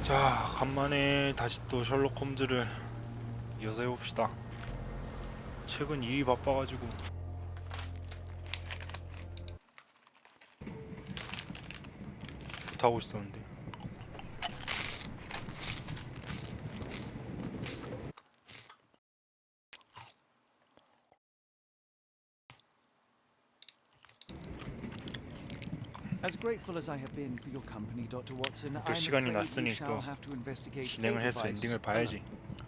자, 간만에 다시 또 셜록 홈즈를 이어서 해봅시다. 최근 일이 바빠가지고 못하고 있었는데. As grateful as I have been for your company, Dr. Watson, 또 I'm 시간이 afraid we 났으니 shall 또 have to investigate 진행을 해서 Edelweiss. 엔딩을 봐야지.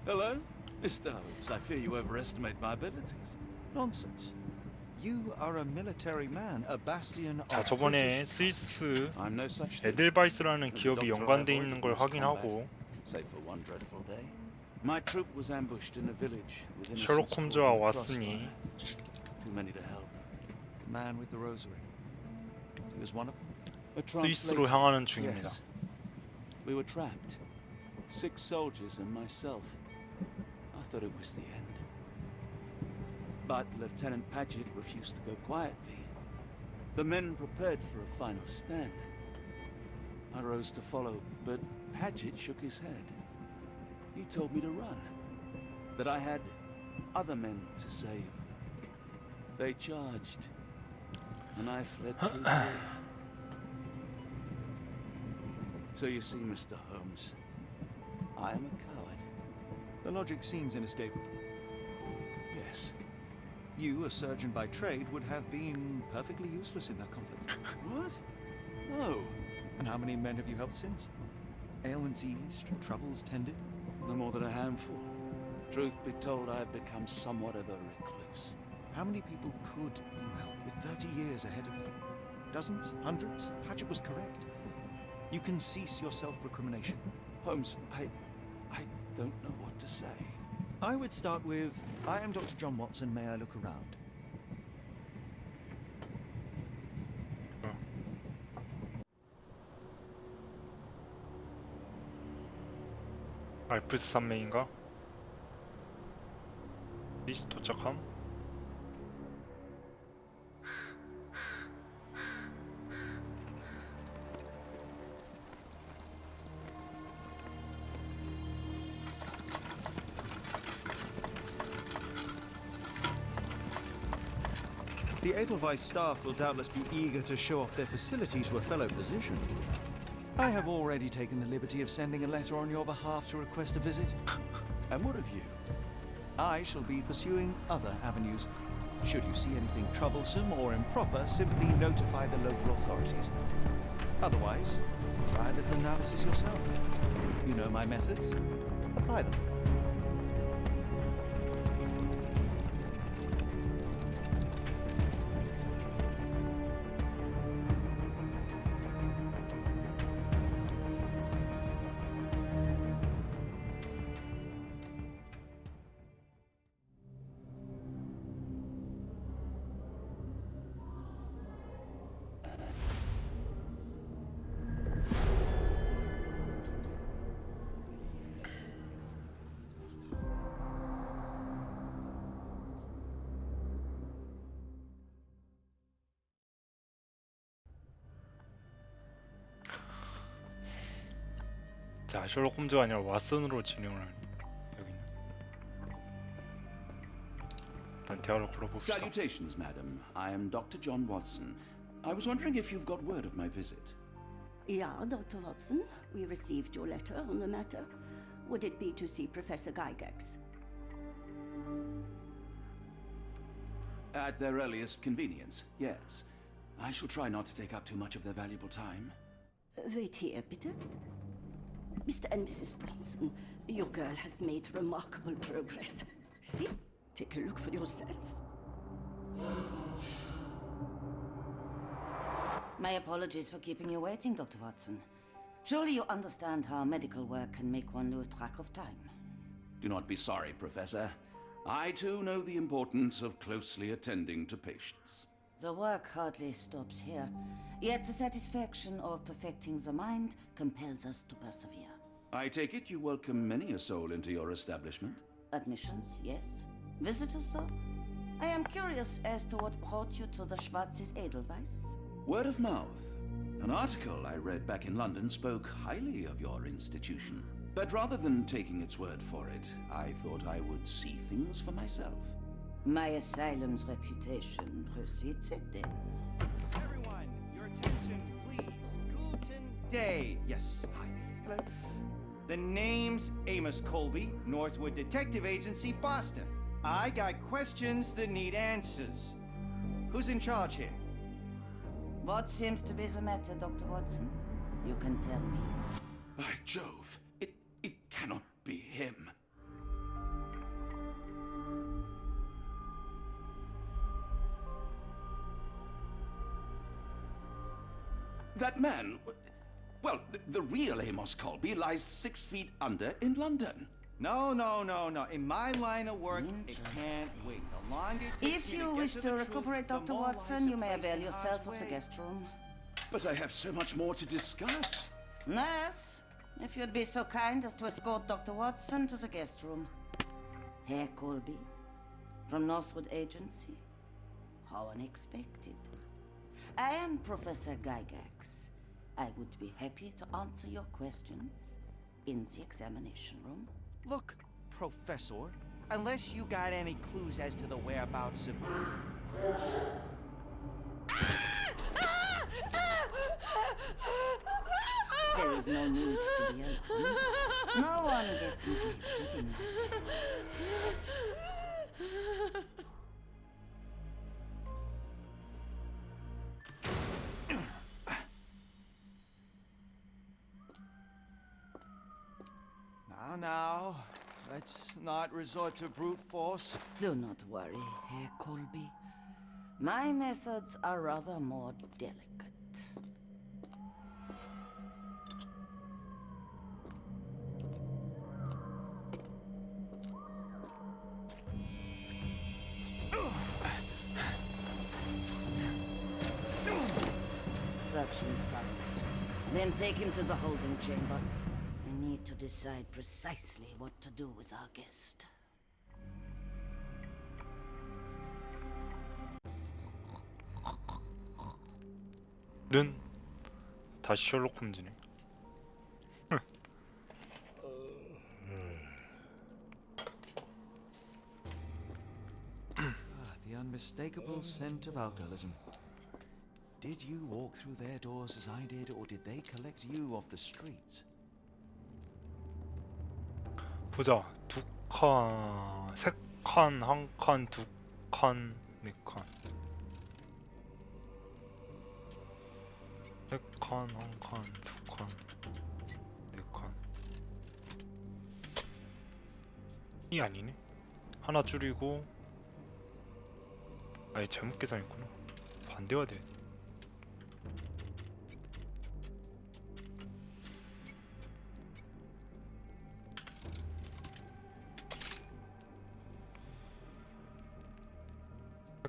Hello? Mr. Holmes, I fear you overestimate my abilities. Nonsense. You are a military man, a bastion 자, of 저번에 British. 스위스 I'm no such thing. 에델바이스라는 As a 기업이 doctor, 연관돼 I 있는 avoided 걸 most 확인하고 combat, save for one dreadful day. My troop was ambushed in a village with 셜록 innocents 홈즈와 caught in a 왔으니 crossfire. Too many to help. The man with the rosary. He was one of them. A 스위스로 translator. 향하는 중입니다. Yes. We were trapped. 6 soldiers and myself. I thought it was the end. But Lieutenant Paget refused to go quietly. The men prepared for a final stand. I rose to follow, but Paget shook his head. He told me to run, that I had other men to save. They charged, and I fled through the rear. So you see, Mr. Holmes, I am a coward. The logic seems inescapable. Yes. You, a surgeon by trade, would have been perfectly useless in that conflict. What? No. And how many men have you helped since? Ailments eased, troubles tended? No more than a handful. Truth be told, I have become somewhat of a recluse. How many people could you help with 30 years ahead of you? Dozens? Hundreds? Paget was correct. You can cease your self-recrimination. Holmes, I don't know what to say. I would start with, I am Dr. John Watson, may I look around? 알프스 산맥인가? 리스 도착함? The Edelweiss staff will doubtless be eager to show off their facility to a fellow physician. I have already taken the liberty of sending a letter on your behalf to request a visit. And what of you? I shall be pursuing other avenues. Should you see anything troublesome or improper, simply notify the local authorities. Otherwise, try a little analysis yourself. You know my methods. Apply them. 자, 셜록 홈즈가 아니라 왓슨으로 진행을 하니 여기는. 일단 대화를 걸어봅시다. Salutations, madam. I am Dr. John Watson. I was wondering if you've got word of my visit. Yeah, Dr. Watson. We received your letter on the matter. Would it be to see Professor Gygax? At their earliest convenience, yes. I shall try not to take up too much of their valuable time. Wait here, bitte. Mr. and Mrs. Bronson, your girl has made remarkable progress. See? Take a look for yourself. My apologies for keeping you waiting, Dr. Watson. Surely you understand how medical work can make one lose track of time. Do not be sorry, Professor. I too know the importance of closely attending to patients. The work hardly stops here, yet the satisfaction of perfecting the mind compels us to persevere. I take it you welcome many a soul into your establishment? Admissions, yes. Visitors, though? I am curious as to what brought you to the Schwarzes Edelweiss. Word of mouth. An article I read back in London spoke highly of your institution. But rather than taking its word for it, I thought I would see things for myself. My asylum's reputation precedes it then. Everyone, your attention, please. Guten Day. Yes, hi. Hello. The name's Amos Colby, Northwood Detective Agency, Boston. I got questions that need answers. Who's in charge here? What seems to be the matter, Dr. Watson? You can tell me. By Jove, it cannot be him. That man, well, the real Amos Colby lies 6 feet under in London. No. In my line of work, it can't wait. The longer it takes If me you get wish to to the truth, recuperate, the Dr. more Watson, lives you are may placed avail in yourself harm's of the way. guest room. But I have so much more to discuss. Nurse, if you'd be so kind as to escort Dr. Watson to the guest room. Herr Colby, from Northwood Agency? How unexpected. I am Professor Gygax. I would be happy to answer your questions in the examination room. Look, Professor, unless you got any clues as to the whereabouts of... There is no need to be alarmed. No one gets neglected in my care. Now, let's not resort to brute force. Do not worry, Herr Colby. My methods are rather more delicate. Search him thoroughly. Then take him to the holding chamber. I need to decide precisely what to do with our guest. 는 다시 셜록 홈즈네. The unmistakable scent of alcoholism. Did you walk through their doors as I did, or did they collect you off the streets? 보자. 두 칸, 세 칸, 한 칸, 두 칸, 네 칸. 세 칸, 한 칸, 두 칸, 네 칸. 이 아니네. 하나 줄이고. 아니 잘못 계산했구나. 반대가 돼.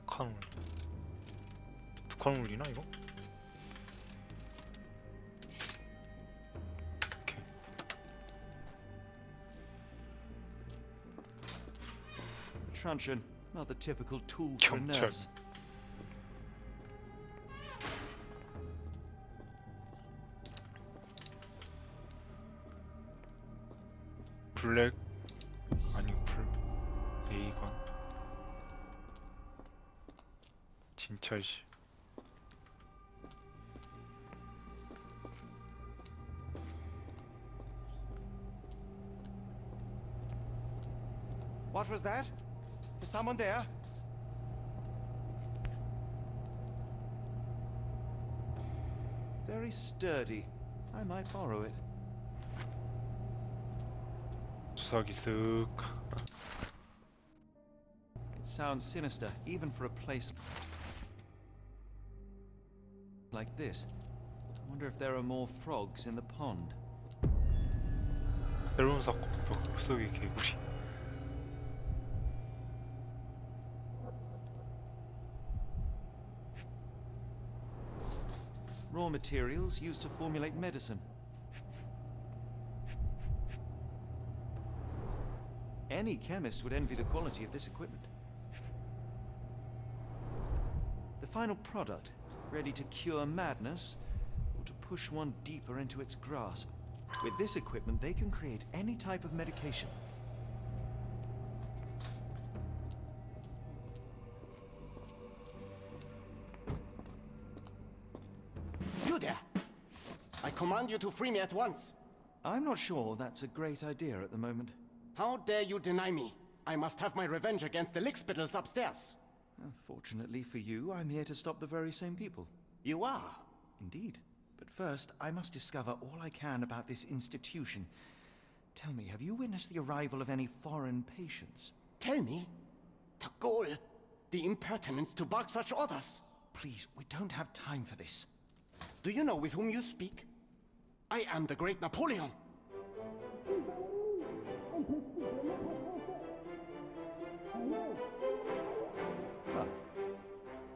칸 올. 두 칸 올리나 이거? 오케이. Truncheon, not the typical tool for a 경찰. nurse. 블랙 아니 블 A건 진짜 씨. What was that? Is someone there? Very sturdy. I might borrow it. 주사기 쓱. It sounds sinister, even for a place like this. I wonder if there are more frogs in the pond. 새로운 사건 속의 개구리. Raw materials used to formulate medicine. Any chemist would envy the quality of this equipment. The final product, ready to cure madness or to push one deeper into its grasp. With this equipment, they can create any type of medication. You there! I command you to free me at once. I'm not sure that's a great idea at the moment. How dare you deny me? I must have my revenge against the lickspittles upstairs. Fortunately for you, I'm here to stop the very same people. You are? Indeed. But first, I must discover all I can about this institution. Tell me, have you witnessed the arrival of any foreign patients? Tell me. The ghoul. The impertinence to bark such orders. Please, we don't have time for this. Do you know with whom you speak? I am the great Napoleon. Ah.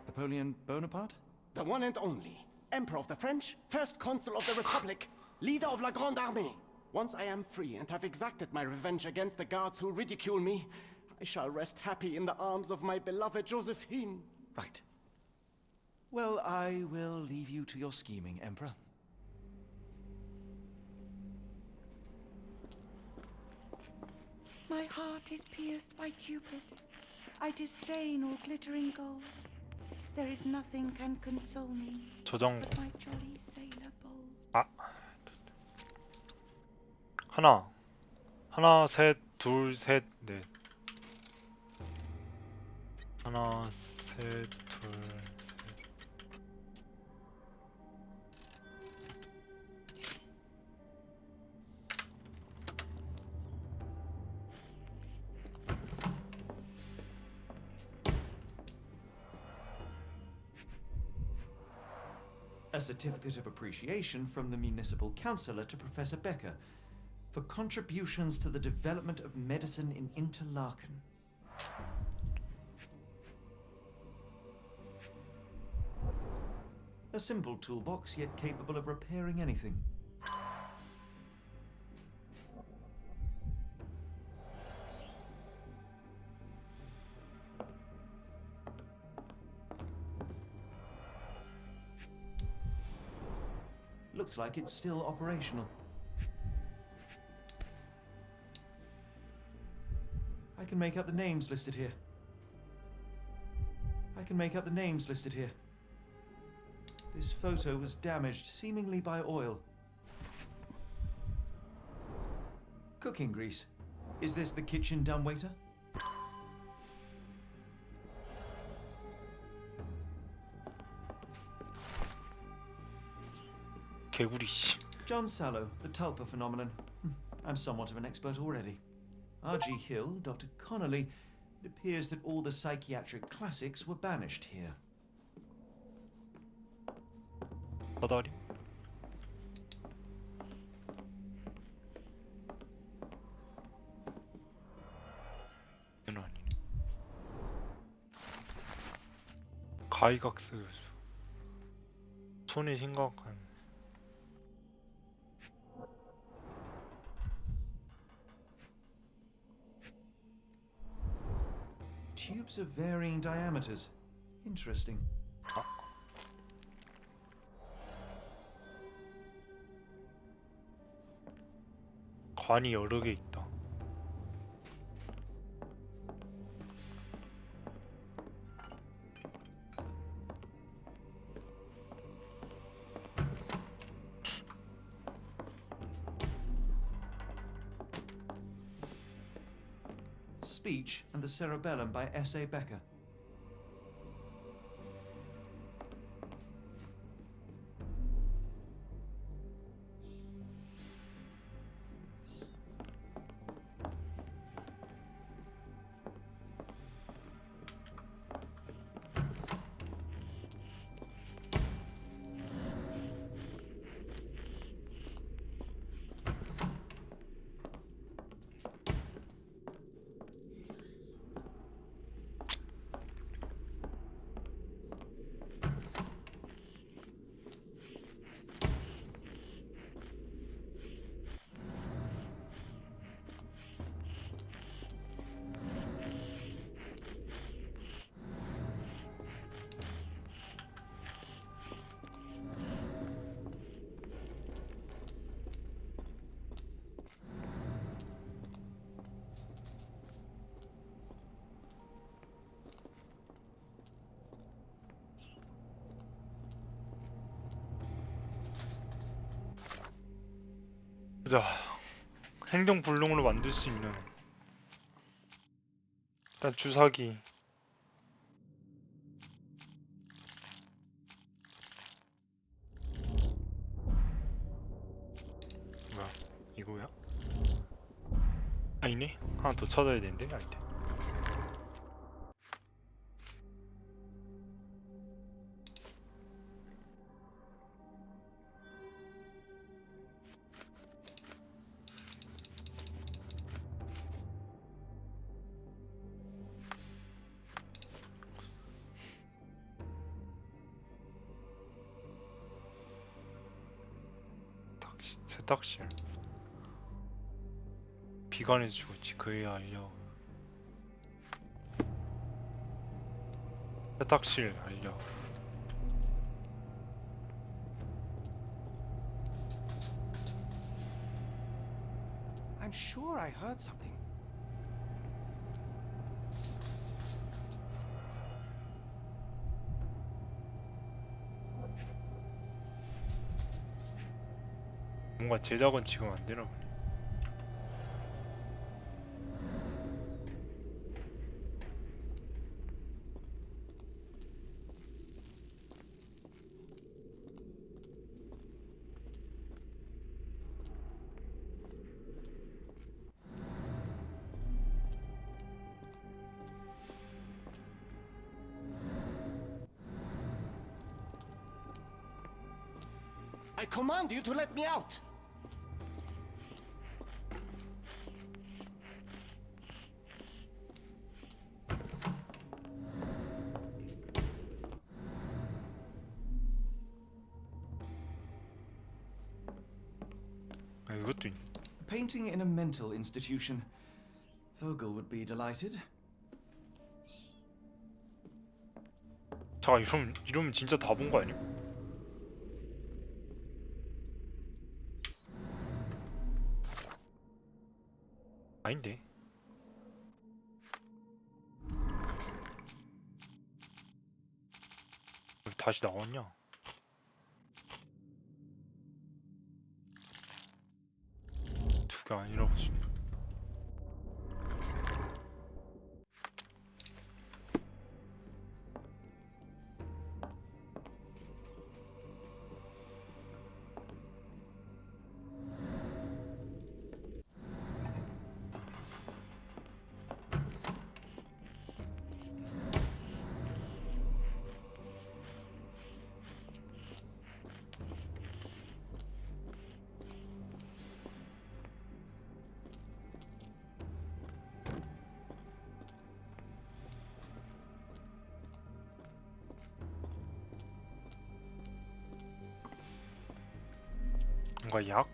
Napoleon Bonaparte? The one and only. Emperor of the French, first consul of the Republic, leader of La Grande Armée. Once I am free and have exacted my revenge against the guards who ridicule me, I shall rest happy in the arms of my beloved Josephine. Right. Well, I will leave you to your scheming, Emperor. My heart is pierced by Cupid. I disdain all glittering gold. There is nothing can console me 저장 but my jolly sailor bold. 아 하나 셋 둘 셋 넷 하나 셋 둘 셋 A certificate of appreciation from the municipal councillor to Professor Becker for contributions to the development of medicine in Interlaken. A simple toolbox, yet capable of repairing anything. Looks like it's still operational. I can make out the names listed here. This photo was damaged, seemingly by oil. Cooking grease. Is this the kitchen dumbwaiter? 개구리 씨. John Sallow, the tulpa phenomenon. I'm somewhat of an expert already. R.G. Hill, Dr. Connolly. It appears that all the psychiatric classics were banished here. 사다리 이건 아니네. 가이각스 손이 심각한 Tubes of varying diameters. Interesting. 관이 여러 개 있다. Speech and the Cerebellum by S.A. Becker. 보자. 행동 불능으로 만들 수 있는 일단 주사기. 뭐야 이거야? 아니네. 하나 더 찾아야 되는데. 아닌데. 세탁실. 비관에서 죽었지. 그에 알려. 세탁실 알려. I'm sure I heard something. 뭔가 제작은 지금 안 되나 보네. I command you to let me out! 아, 이것도 있네. Painting in a mental institution. Vogel would be delighted. 자, 이러면 진짜 다 본 거 아니야? 아닌데. 왜 다시 나왔냐? 두 개 아니라고 지금. 뭔가 약?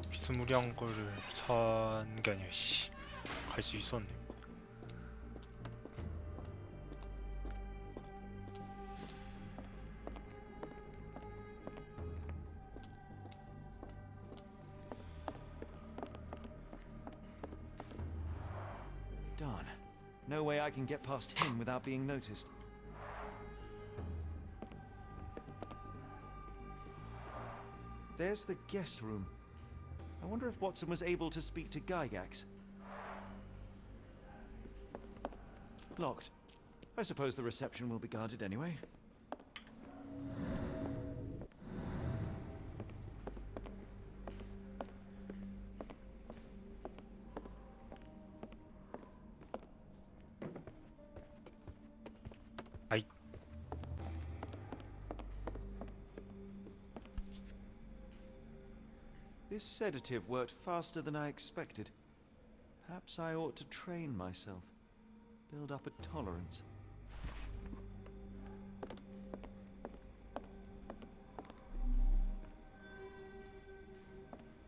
비스무리한 거를 사는 게 아니야. 씨, 갈 수 있었네. Darn. No way I can get past him without being noticed. There's the guest room. I wonder if Watson was able to speak to Gygax. Locked. I suppose the reception will be guarded anyway. 아이. This sedative worked faster than I expected. Perhaps I ought to train myself. Build up a tolerance.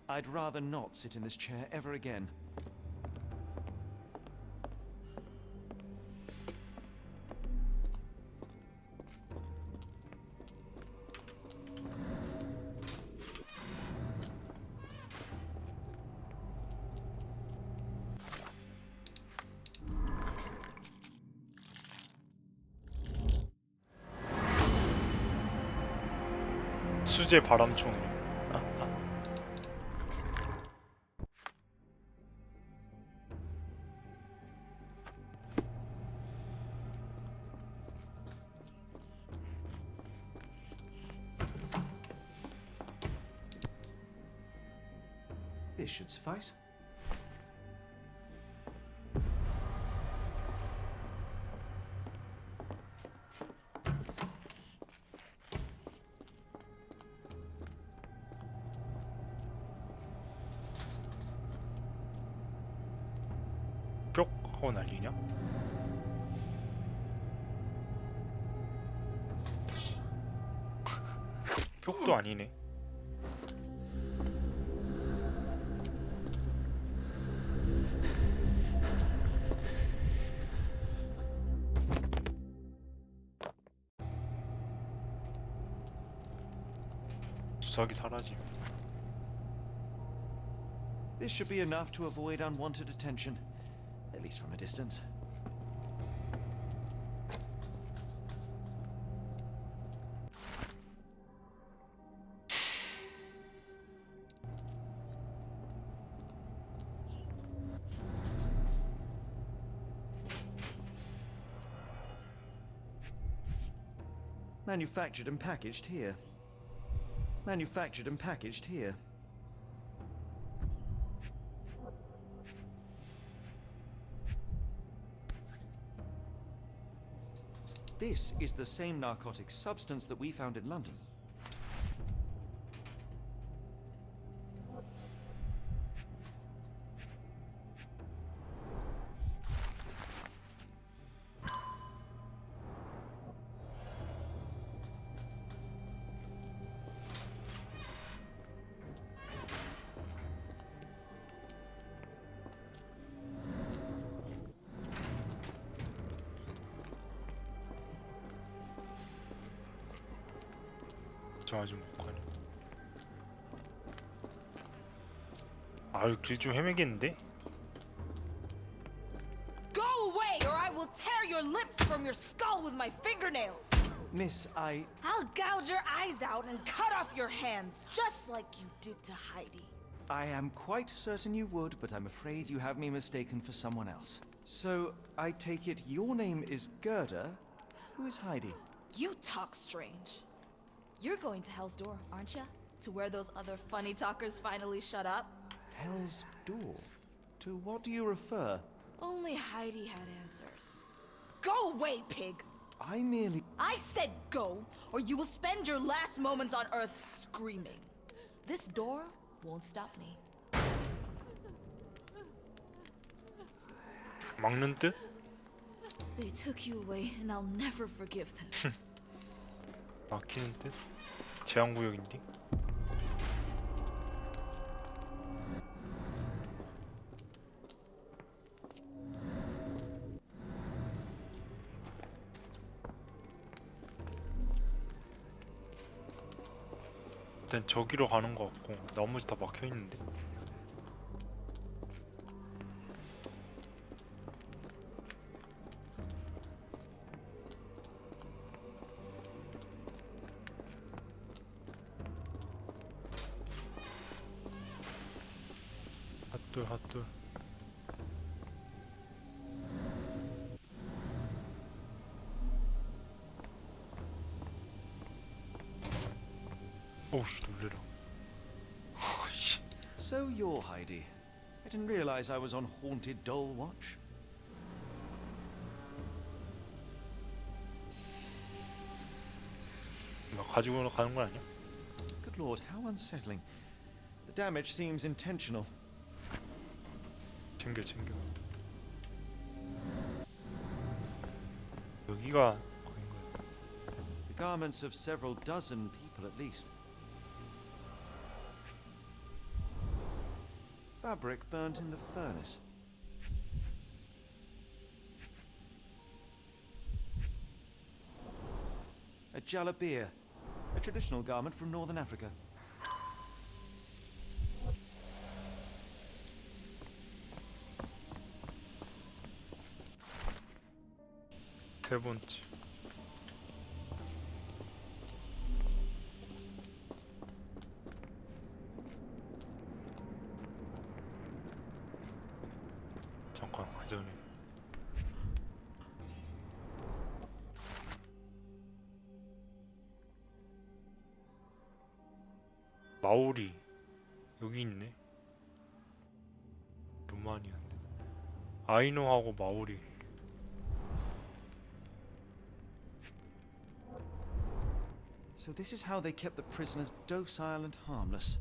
I'd rather not sit in this chair ever again. 수제 바람총. This should suffice. 뿅 하고 날리냐? 뿅도 아니네. 주사기 사라짐. This should be enough to avoid unwanted attention, at least from a distance. Manufactured and packaged here. Manufactured and packaged here. This is the same narcotic substance that we found in London. 저 아직 못 가네. 아유 길 좀 헤매겠는데? Go away, or I will tear your lips from your skull with my fingernails. Miss, I'll gouge your eyes out and cut off your hands, just like you did to Heidi. I am quite certain you would, but I'm afraid you have me mistaken for someone else. So, I take it your name is Gerda? Who is Heidi? You talk strange. You're going to Hell's Door, aren't ya? To where those other funny talkers finally shut up? Hell's Door? To what do you refer? Only Heidi had answers. Go away, pig! I merely... I said go, or you will spend your last moments on Earth screaming. This door won't stop me. 막는 듯? They took you away, and I'll never forgive them. 막히는 듯? 제한구역인데? 일단 저기로 가는 거 같고 나머지 다 막혀있는데? 핫돌 핫돌. 오우씨 놀래라. 씨. So you're Heidi. I didn't realize I was on Haunted Doll Watch. 막 가지고 가는 거 아니야? Good lord, how unsettling. The damage seems intentional. 챙겨 챙겨. 여기가 거긴 거야. The garments of several dozen people at least. Fabric burnt in the furnace. A jalabia, a traditional garment from northern Africa. 세 번째. 잠깐 그 전에 마오리 여기 있네. 많이 있는데. 아이노하고 마오리. So this is how they kept the prisoners docile and harmless.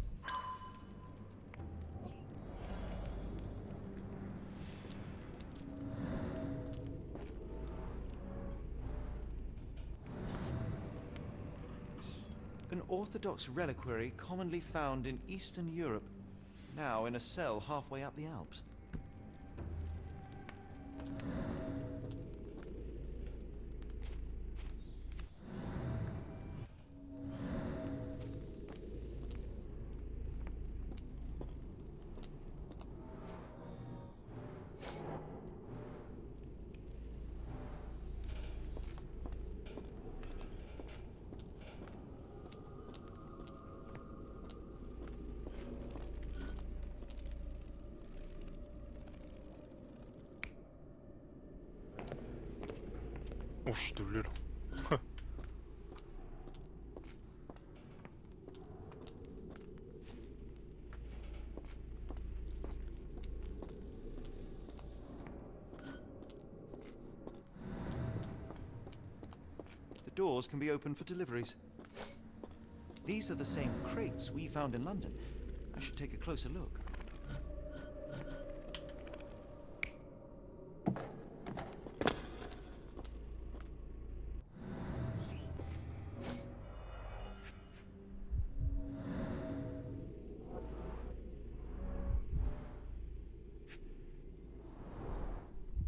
An Orthodox reliquary commonly found in Eastern Europe, now in a cell halfway up the Alps. 오씨 놀래라. The doors can be opened for deliveries. These are the same crates we found in London. I should take a closer look.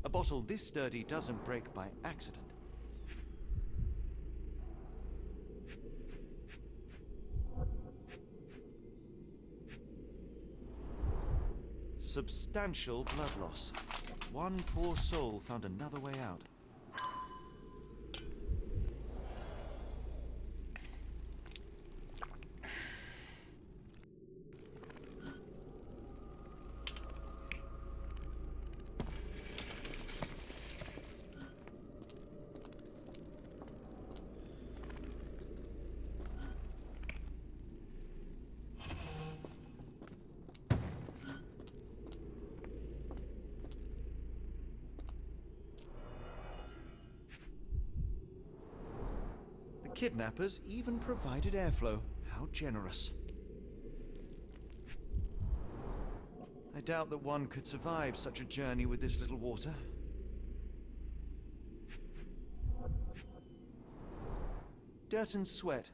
A bottle this sturdy doesn't break by accident. Substantial blood loss. One poor soul found another way out. Kidnappers even provided airflow. How generous. I doubt that one could survive such a journey with this little water. Dirt and sweat.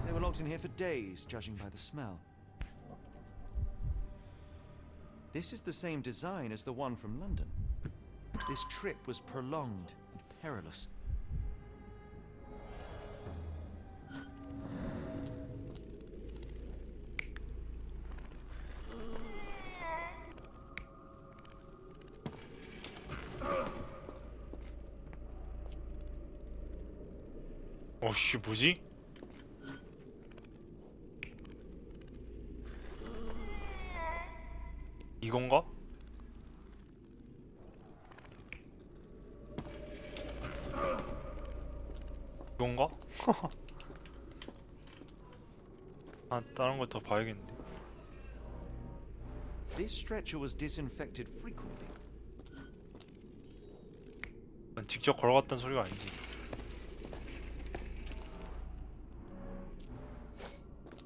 They were locked in here for days, judging by the smell. This is the same design as the one from London. This trip was prolonged and perilous. 어씨 뭐지? 이건가? 이건가? 아 다른 거 더 봐야겠는데. This stretcher was disinfected frequently. 난 직접 걸어갔다는 소리가 아니지.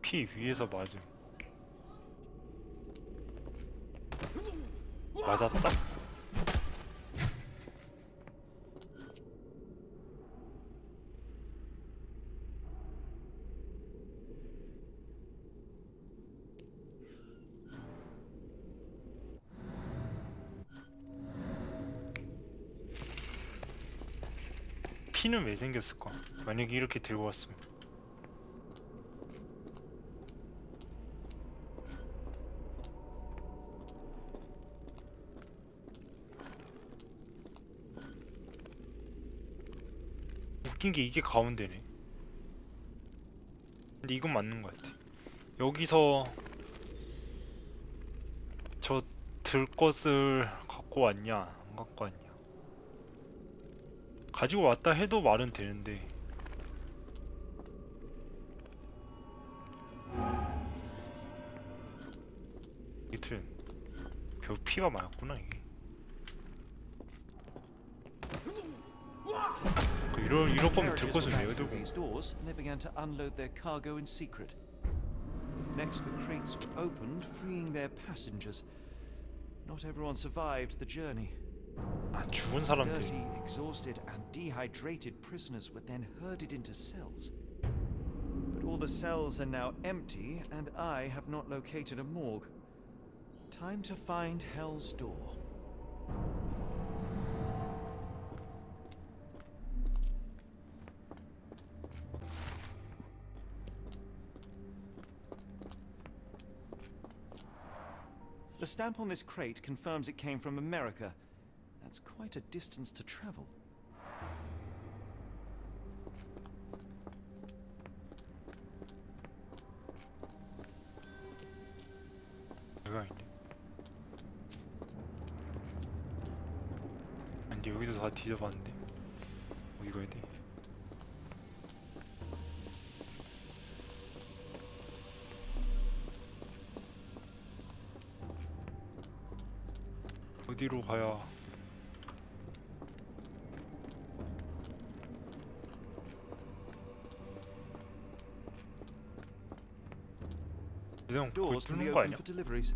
피 위에서 맞음. 맞았다? 피는 왜 생겼을까? 만약에 이렇게 들고 왔으면. 웃긴 게 이게 가운데네. 근데 이건 맞는 것 같아. 여기서 저 들 것을 갖고 왔냐 안 갖고 왔냐. 가지고 왔다 해도 말은 되는데. 이틀 겨우 피가 많았구나 이게. 이럴 거면 들 Carriages 것을 were 왜 back through 들고? these doors, and they began to unload their cargo in secret. Next, the crates were opened, freeing their passengers. Not everyone survived the journey. 아 죽은 사람들. Dirty, exhausted, and dehydrated prisoners were then herded into cells. But all the cells are now empty, and I have not located a morgue. Time to find Hell's Door. The stamp on this crate confirms it came from America. That's quite a distance to travel. 여기가 아닌데. 아니 여기도 다 뒤져봤는데. 어디 가야 돼? 어디로 가야? 그냥 거기 Doors can be 뚫는 거 opened 아니야? for deliveries.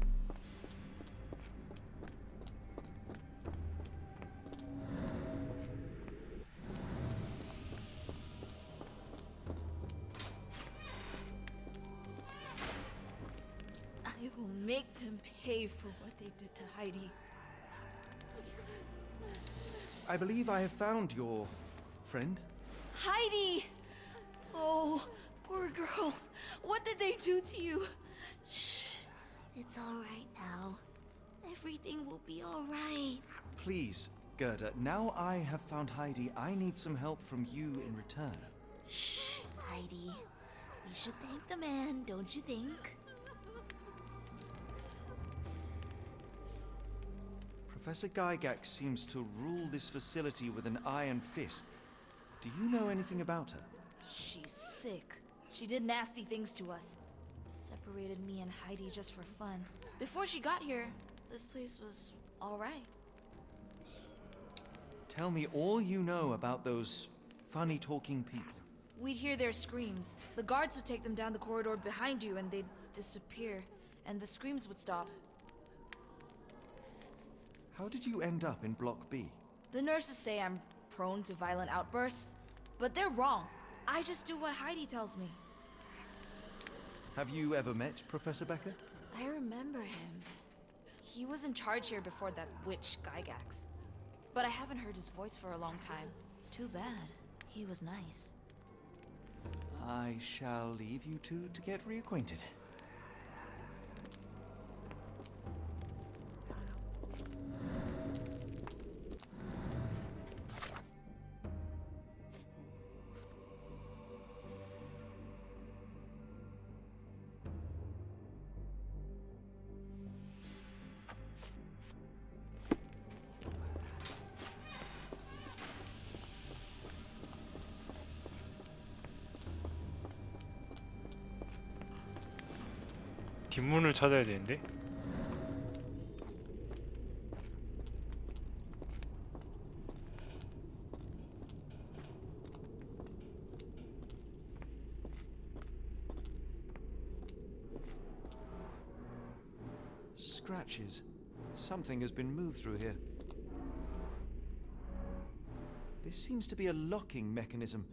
I will make them pay for what they did to Heidi. I believe I have found your friend. Heidi! Oh, poor girl. What did they do to you? Shh. It's all right now. Everything will be all right. Please, Gerda, now I have found Heidi, I need some help from you in return. Shh, Heidi. We should thank the man, don't you think? Professor Gygax seems to rule this facility with an iron fist. Do you know anything about her? She's sick. She did nasty things to us. Separated me and Heidi just for fun. Before she got here, this place was all right. Tell me all you know about those funny-talking people. We'd hear their screams. The guards would take them down the corridor behind you and they'd disappear. And the screams would stop. How did you end up in Block B? The nurses say I'm prone to violent outbursts, but they're wrong. I just do what Heidi tells me. Have you ever met Professor Becker? I remember him. He was in charge here before that witch Gygax. But I haven't heard his voice for a long time. Too bad. He was nice. I shall leave you two to get reacquainted. 뒷문을 찾아야 되는데. Scratches. Something has been moved through here. This seems to be a locking mechanism.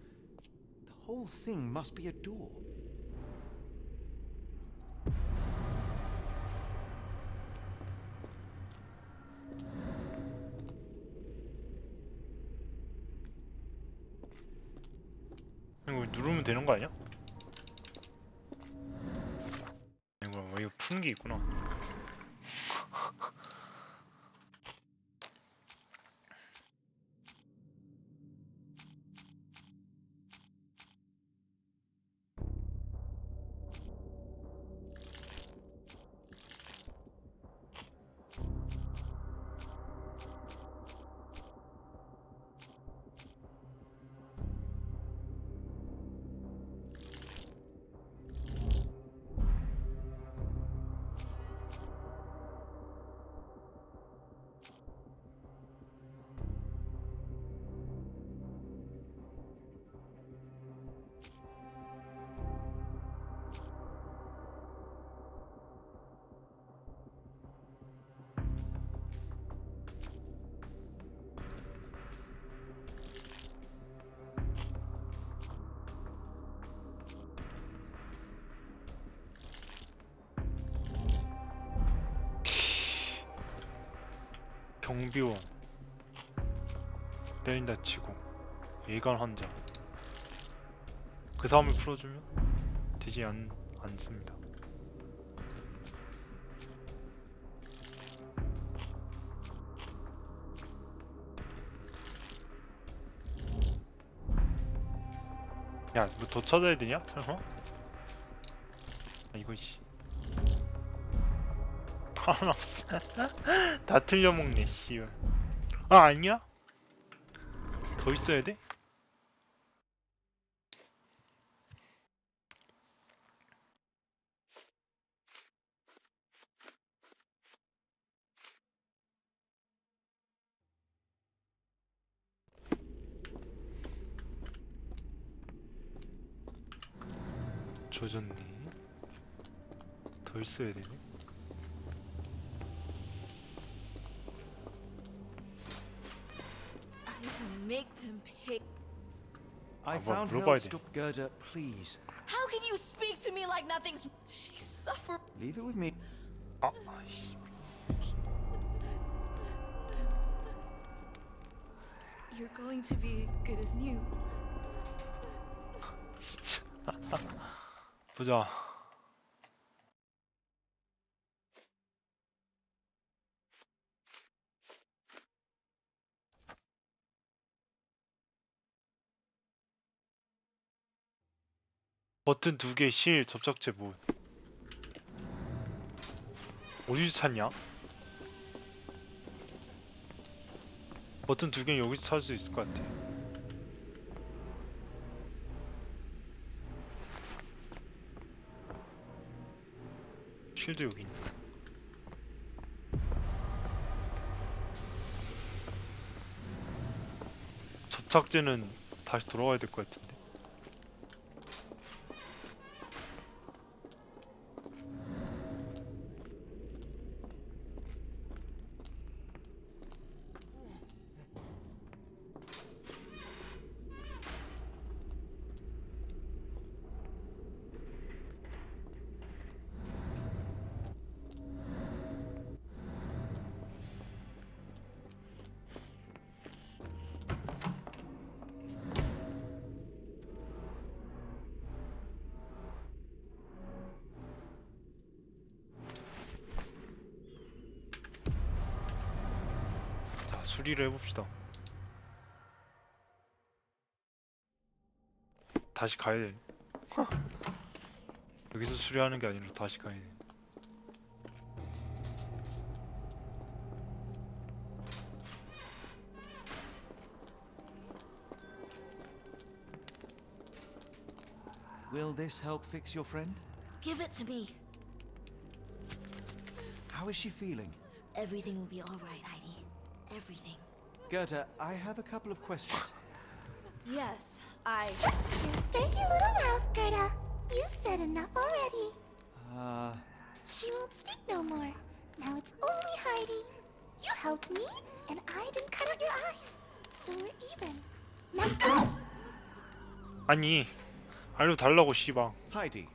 The whole thing must be a door. 이거 누르면 되는 거 아니야? 이거 푸는 게 있구나. 경비원 때린다 치고 예간 환자 그 사람을 풀어주면 되지 않습니다. 야, 뭐 더 찾아야 되냐? 설마? 아, 이거 씨. 하나 없어. 다 틀려먹네, 씨발. 아, 아니야? 더 있어야 돼? 조졌네. 더 있어야 되네. I will make them pay. I 뭐 found 물어봐야 Hell's 돼. Door. Gerda, please. How can you speak to me like nothing's? She suffered. Leave it with me. 아, 아이씨. You're going to be good as new. 보자. 버튼 2개 실 접착제 못. 어디서 찾냐? 버튼 2개는 여기서 찾을 수 있을 것 같아. 실드 여기 있네. 접착제는 다시 돌아가야 될 것 같은데. 자, 수리를 해봅시다. 다시 가야 돼. 여기서 수리하는 게 아니라 다시 가야 돼. Will this help fix your friend? Give it to me. How is she feeling? Everything will be all right, Heidi. Everything. Gerda, I have a couple of questions. Yes, Dirty little mouth, Gerda. You've said enough already. She She won't speak no more. Now it's only Heidi. You helped me, and I didn't cut out your eyes. So we're even. Now go! 아니, 알려달라고 씨방. Heidi,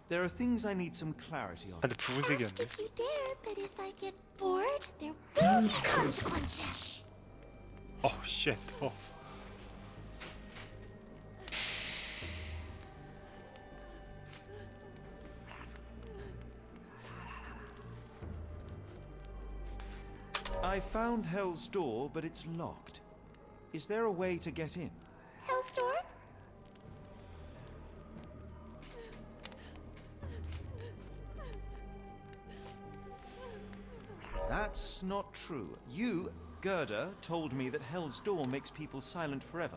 there are things I need some clarity on. 근데 Ask 붉은색이었네. if you dare, but if I get bored, there will be consequences. 어, 쉣. 어. I found Hell's Door, but it's locked. Is there a way to get in? Hell's Door? That's not true. You, Gerda, told me that Hell's Door makes people silent forever.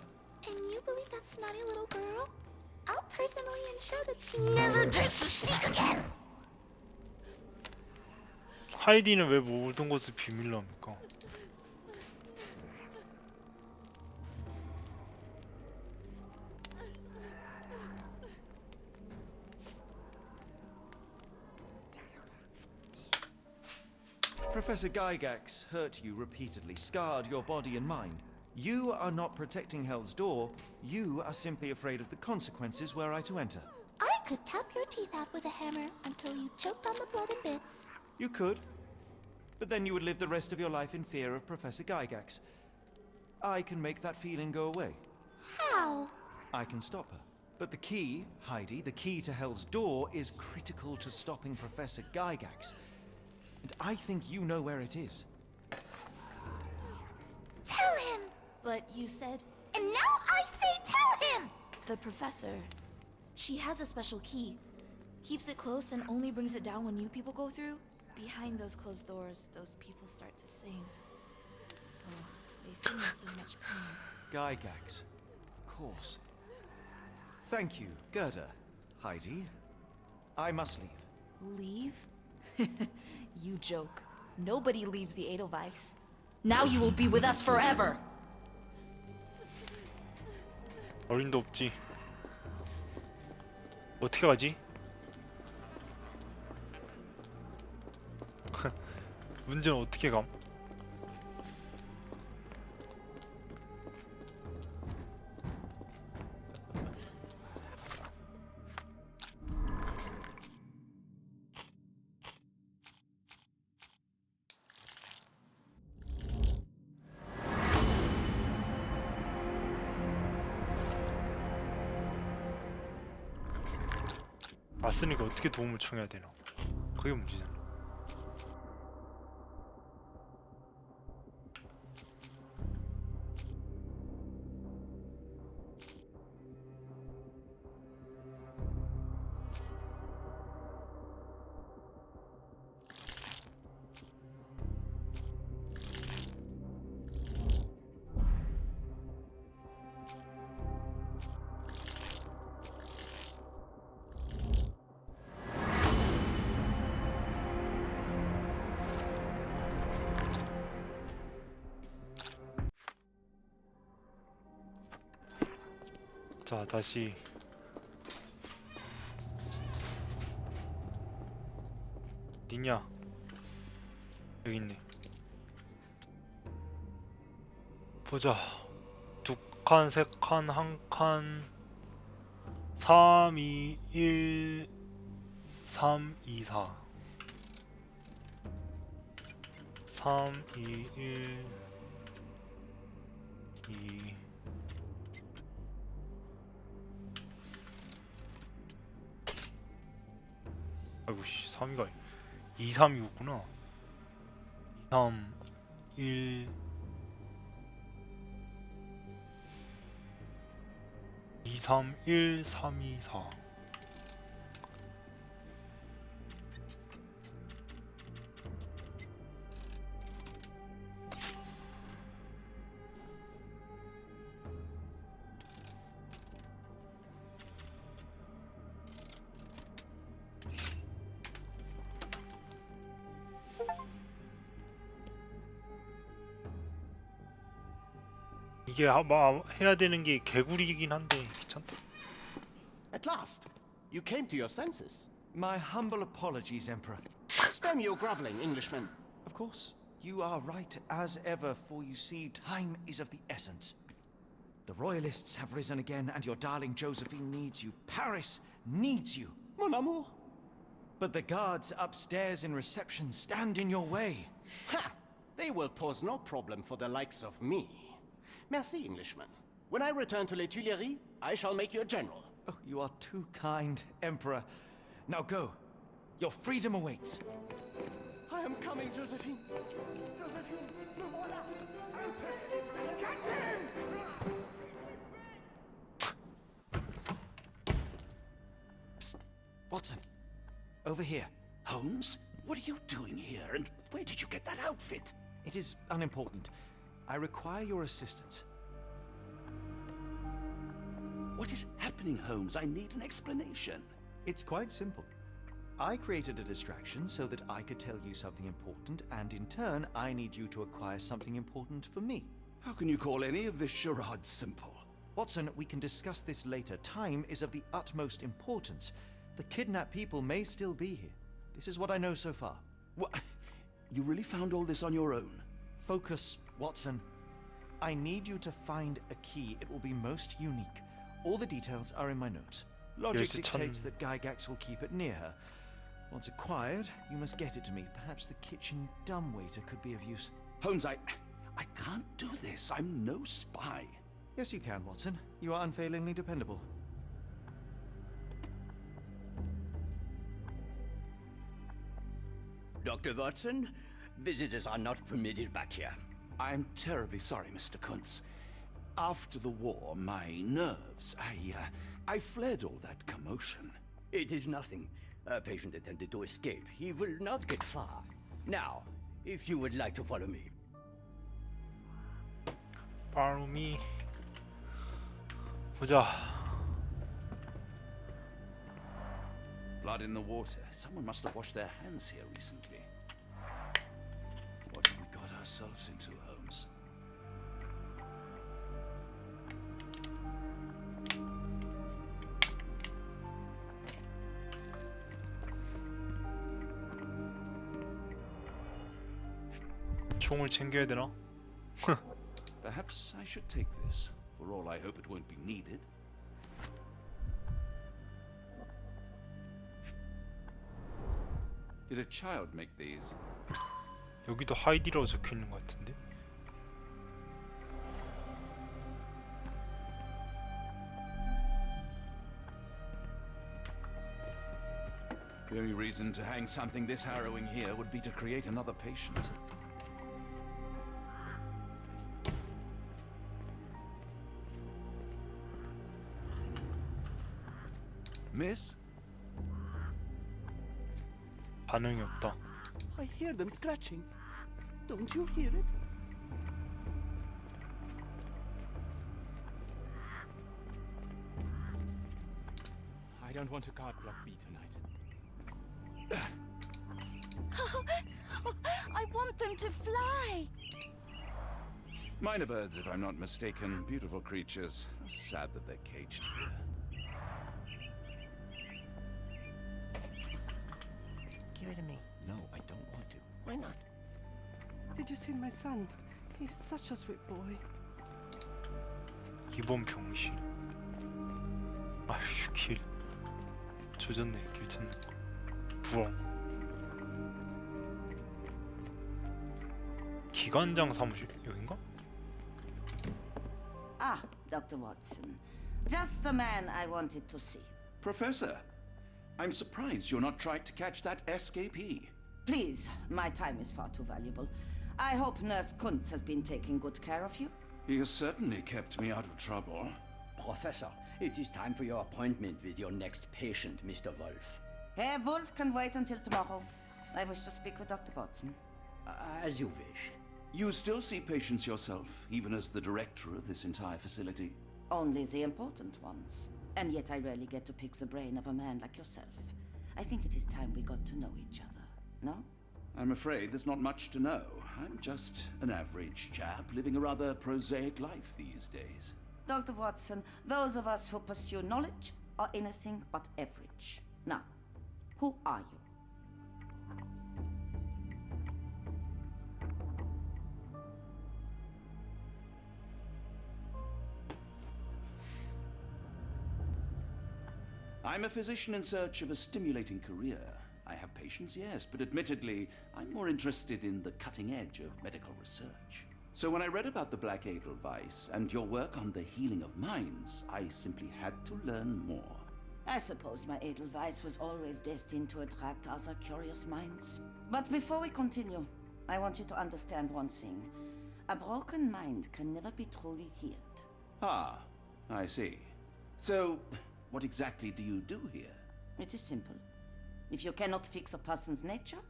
And you believe that snotty little girl? I'll personally ensure that she never dares to speak again. 하이디는 왜 모든 것을 비밀로 합니까? Professor Gygax hurt you repeatedly, scarred your body and mind. You are not protecting Hell's Door. You are simply afraid of the consequences were I to enter. I could tap your teeth out with a hammer until you choked on the blood in bits. You could. But then you would live the rest of your life in fear of Professor Gygax. I can make that feeling go away. How? I can stop her. But the key, Heidi, the key to Hell's Door is critical to stopping Professor Gygax. And I think you know where it is. Tell him! But you said And now I say tell him! the professor. She has a special key. Keeps it close and only brings it down when new people go through. Behind those closed doors, those people start to sing. Oh, they sing in so much pain. Gygax. Of course. Thank you, Gerda. Heidi. I must leave. Leave? You joke. Nobody leaves the Edelweiss. Now you will be with us forever! 어림도 없지. 어떻게 가지? 문제는 어떻게 감? 왔으니까 어떻게 도움을 청해야 되나? 그게 문제잖아. 자, 다시 어딨냐? 여기 있네. 보자. 2칸, 3칸, 1칸 3, 2, 1 3, 2, 4 3, 2, 1 2 아이고씨 3이가 2, 3이었구나. 2, 3, 1 2, 3, 1, 3, 2, 4 이게 해야 되는 게 개구리이긴 한데 귀찮다. At last, you came to your senses. My humble apologies, Emperor. Spare me your groveling, Englishman. Of course, you are right as ever, for you see, time is of the essence. The Royalists have risen again, and your darling Josephine needs you. Paris needs you. Mon amour. But the guards upstairs in reception stand in your way. Ha! They will pose no problem for the likes of me. Merci, Englishman. When I return to Les Tuileries, I shall make you a general. Oh, you are too kind, Emperor. Now go. Your freedom awaits. I am coming, Josephine. Josephine, me voilà. Catch him! Psst. Watson. Over here. Holmes, what are you doing here, and where did you get that outfit? It is unimportant. I require your assistance. What is happening, Holmes? I need an explanation. It's quite simple. I created a distraction so that I could tell you something important, and in turn, I need you to acquire something important for me. How can you call any of this charade simple? Watson, we can discuss this later. Time is of the utmost importance. The kidnapped people may still be here. This is what I know so far. What? You really found all this on your own? Focus, Watson. I need you to find a key. It will be most unique. All the details are in my notes. Logic Yes, it's dictates that Gygax will keep it near her. Once acquired, you must get it to me. Perhaps the kitchen dumbwaiter could be of use. Holmes, I can't do this. I'm no spy. Yes, you can, Watson. You are unfailingly dependable. Dr. Watson, visitors are not permitted back here. I'm terribly sorry, Mr. Kuntz. After the war, my nerves, I fled all that commotion. It is nothing. A patient attempted to escape. He will not get far. Now, if you would like to follow me. Follow me. 보자. Blood in the water. Someone must have washed their hands here recently. What have we got ourselves into, Holmes? 총을 챙겨야 되나? Perhaps I should take this. For all I hope it won't be needed. Did a child make these? 여기도 하이디라고 적혀 있는 것 같은데. The only reason to hang something this harrowing here would be to create another patient. Miss? 반응이 없다. I hear them scratching. Don't you hear it? I don't want a card block B tonight. I want them to fly! Minor birds, if I'm not mistaken. Beautiful creatures. Sad that they're caged here. Give it to me. No, I don't want to. Why not? Did you see my son? He's such a sweet boy. 기본 병실. 아휴 길. 조졌네 길 찾는 거. 부엉. 기관장 사무실 여긴가? Ah, Dr. Watson. Just the man I wanted to see. Professor, I'm surprised you're not trying to catch that escapee. Please, my time is far too valuable. I hope Nurse Kuntz has been taking good care of you. He has certainly kept me out of trouble. Professor, it is time for your appointment with your next patient, Mr. Wolf. Herr Wolf can wait until tomorrow. I wish to speak with Dr. Watson. As you wish. You still see patients yourself, even as the director of this entire facility? Only the important ones. And yet I rarely get to pick the brain of a man like yourself. I think it is time we got to know each other, no? I'm afraid there's not much to know. I'm just an average chap living a rather prosaic life these days. Dr. Watson, those of us who pursue knowledge are anything but average. Now, who are you? I'm a physician in search of a stimulating career. I have patients, yes, but admittedly, I'm more interested in the cutting edge of medical research. So when I read about the Black Edelweiss and your work on the healing of minds, I simply had to learn more. I suppose my Edelweiss was always destined to attract other curious minds. But before we continue, I want you to understand one thing. A broken mind can never be truly healed. Ah, I see. So, what exactly do you do here? It is simple. If you cannot fix a person's nature,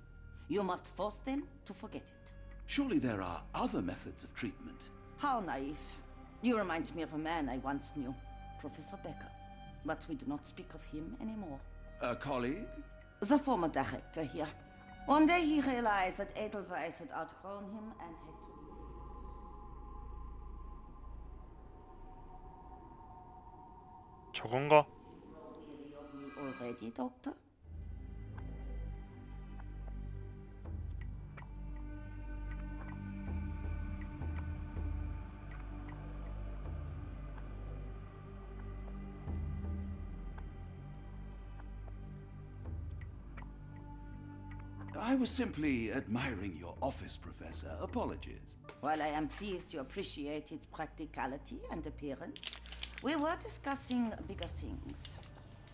you must force them to forget it. Surely there are other methods of treatment. How naive. You remind me of a man I once knew, Professor Becker. But we do not speak of him anymore. A colleague? The former director here. One day he realized that Edelweiss had outgrown him and had to leave his house. 저건가? Weary of me already, Doctor? I was simply admiring your office, Professor. Apologies. While I am pleased you appreciate its practicality and appearance, we were discussing bigger things.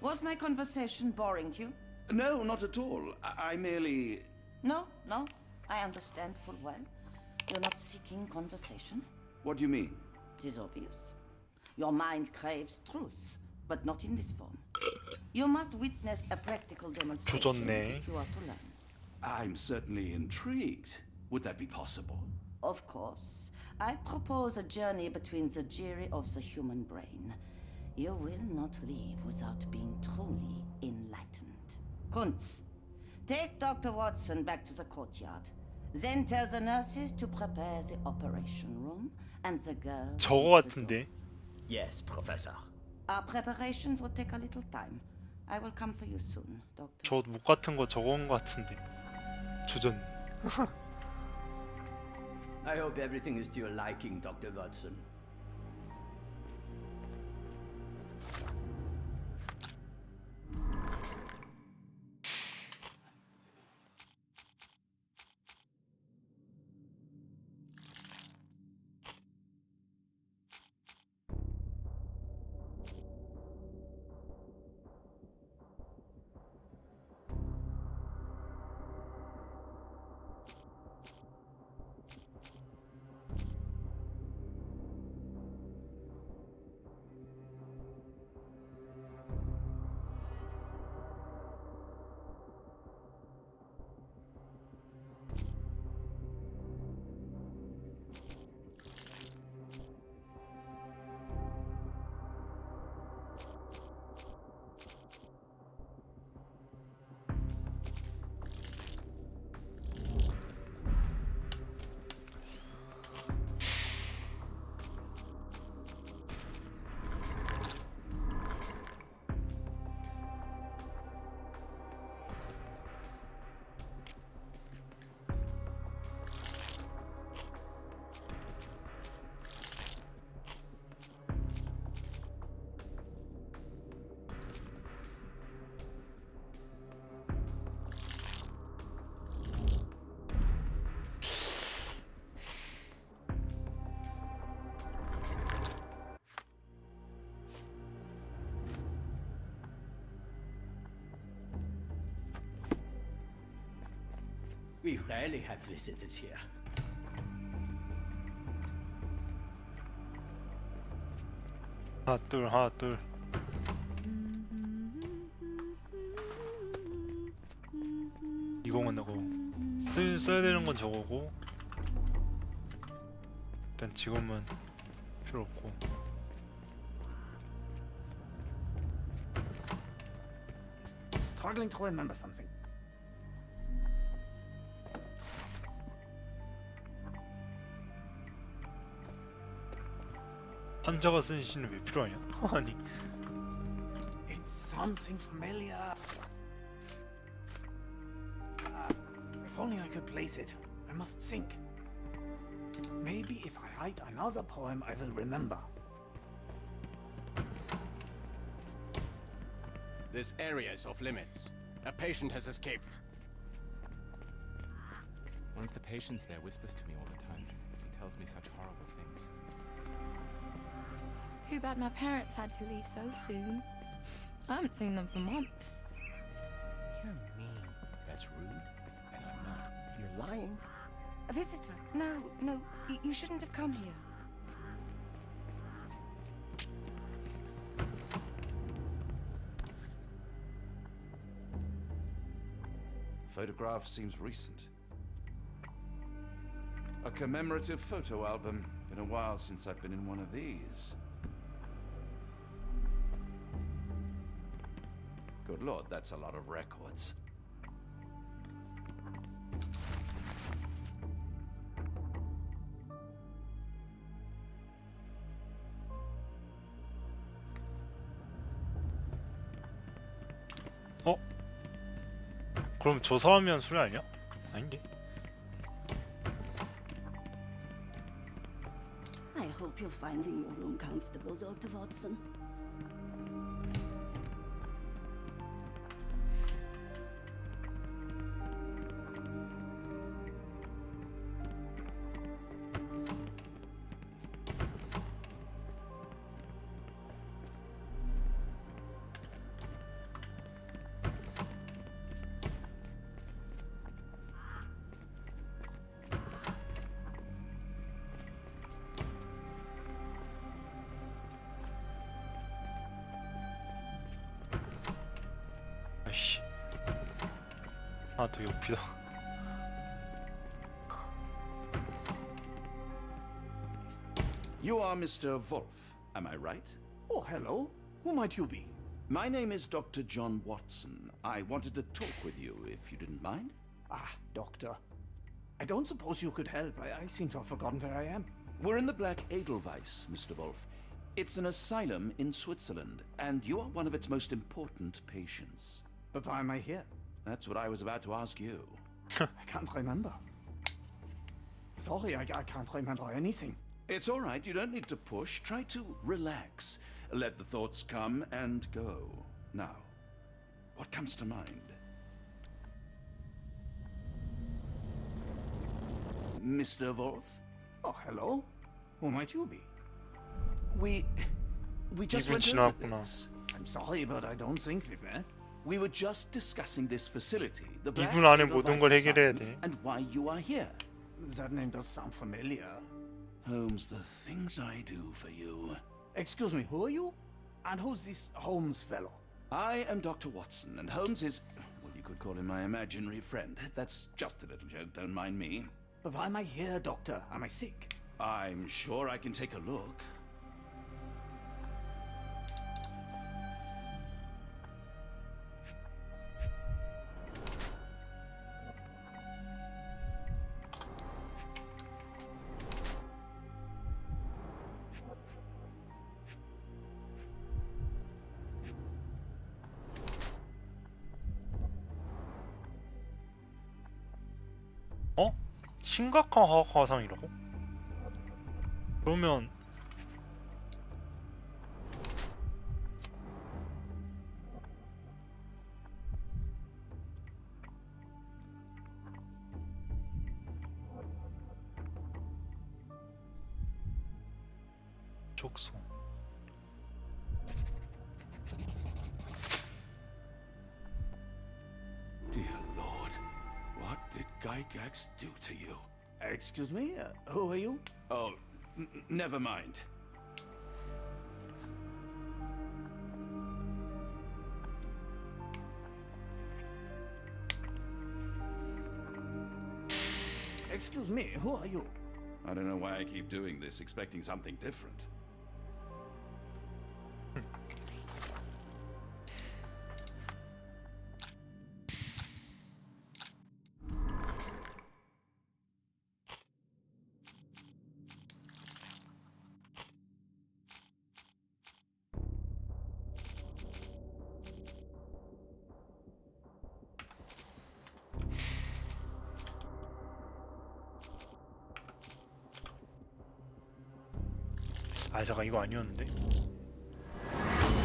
Was my conversation boring you? No, not at all. I merely... No, I understand full well. You're not seeking conversation. What do you mean? It is obvious. Your mind craves truth, but not in this form. You must witness a practical demonstration 조졌네. if you are to learn. I'm certainly intrigued. Would that be possible? Of course. I propose a journey between the jury of the human brain. You will not leave without being truly enlightened. Kuntz, take Dr. Watson back to the courtyard. Then tell the nurses to prepare the operation room and the girl. 저거 같은데. Yes, Professor. Our preparations will take a little time. I will come for you soon, Doctor. 저 목 같은 거 저건 거 같은데. 조졌네. I hope everything is to your liking, Dr. Watson. We rarely have visitors here. 하나 둘 하나 둘. 이공은 나고 써야 되는 건 저거고. 일단 지금은 필요 없고. Struggling to remember something. 환자가 쓴 시는 왜 필요하냐? 아니. It's something familiar. If only I could place it. I must think. Maybe if I write another poem, I will remember. This area is off limits. A patient has escaped. One of the patients there whispers to me all the time. He tells me such horrible things. Too bad my parents had to leave so soon. I haven't seen them for months. You're mean. That's rude. And I'm not. You're lying. A visitor? No, you shouldn't have come here. Photograph seems recent. A commemorative photo album. Been a while since I've been in one of these. Good lord, that's a lot of records. 어? 그럼 저 사람이 한 소리 아니야? 아닌데? I hope you're finding your room comfortable, Dr. Watson. 아 되게 웃기다. You are Mr. Wolf, am I right? Oh, hello. Who might you be? My name is Dr. John Watson. I wanted to talk with you, if you didn't mind. Ah, Doctor. I don't suppose you could help. I seem to have forgotten where I am. We're in the Black Edelweiss, Mr. Wolf. It's an asylum in Switzerland, and you are one of its most important patients. But why am I here? That's what I was about to ask you. I can't remember. Sorry, I can't remember anything. It's all right, you don't need to push. Try to relax. Let the thoughts come and go. Now, what comes to mind? Mr. Wolf? Oh, hello. Who might you be? We just 이분 went over 지났구나. this. I'm sorry, but I don't think we've met. We were just discussing this facility, the Black 이분 안에 Edelweiss 모든 걸 해결해야 Asylum, 돼. and why you are here. That name does sound familiar. Holmes, the things I do for you. Excuse me, who are you? And who's this Holmes fellow? I am Dr. Watson, and Holmes is, well, you could call him my imaginary friend. That's just a little joke, don't mind me. But why am I here, Doctor? Am I sick? I'm sure I can take a look. 어? 심각한 화학 화상이라고? 그러면 족소. Dear Lord, what did Gygax do to you? Excuse me, who are you? Oh, never mind. Excuse me, who are you? I don't know why I keep doing this, expecting something different. 아 잠깐 이거 아니었는데?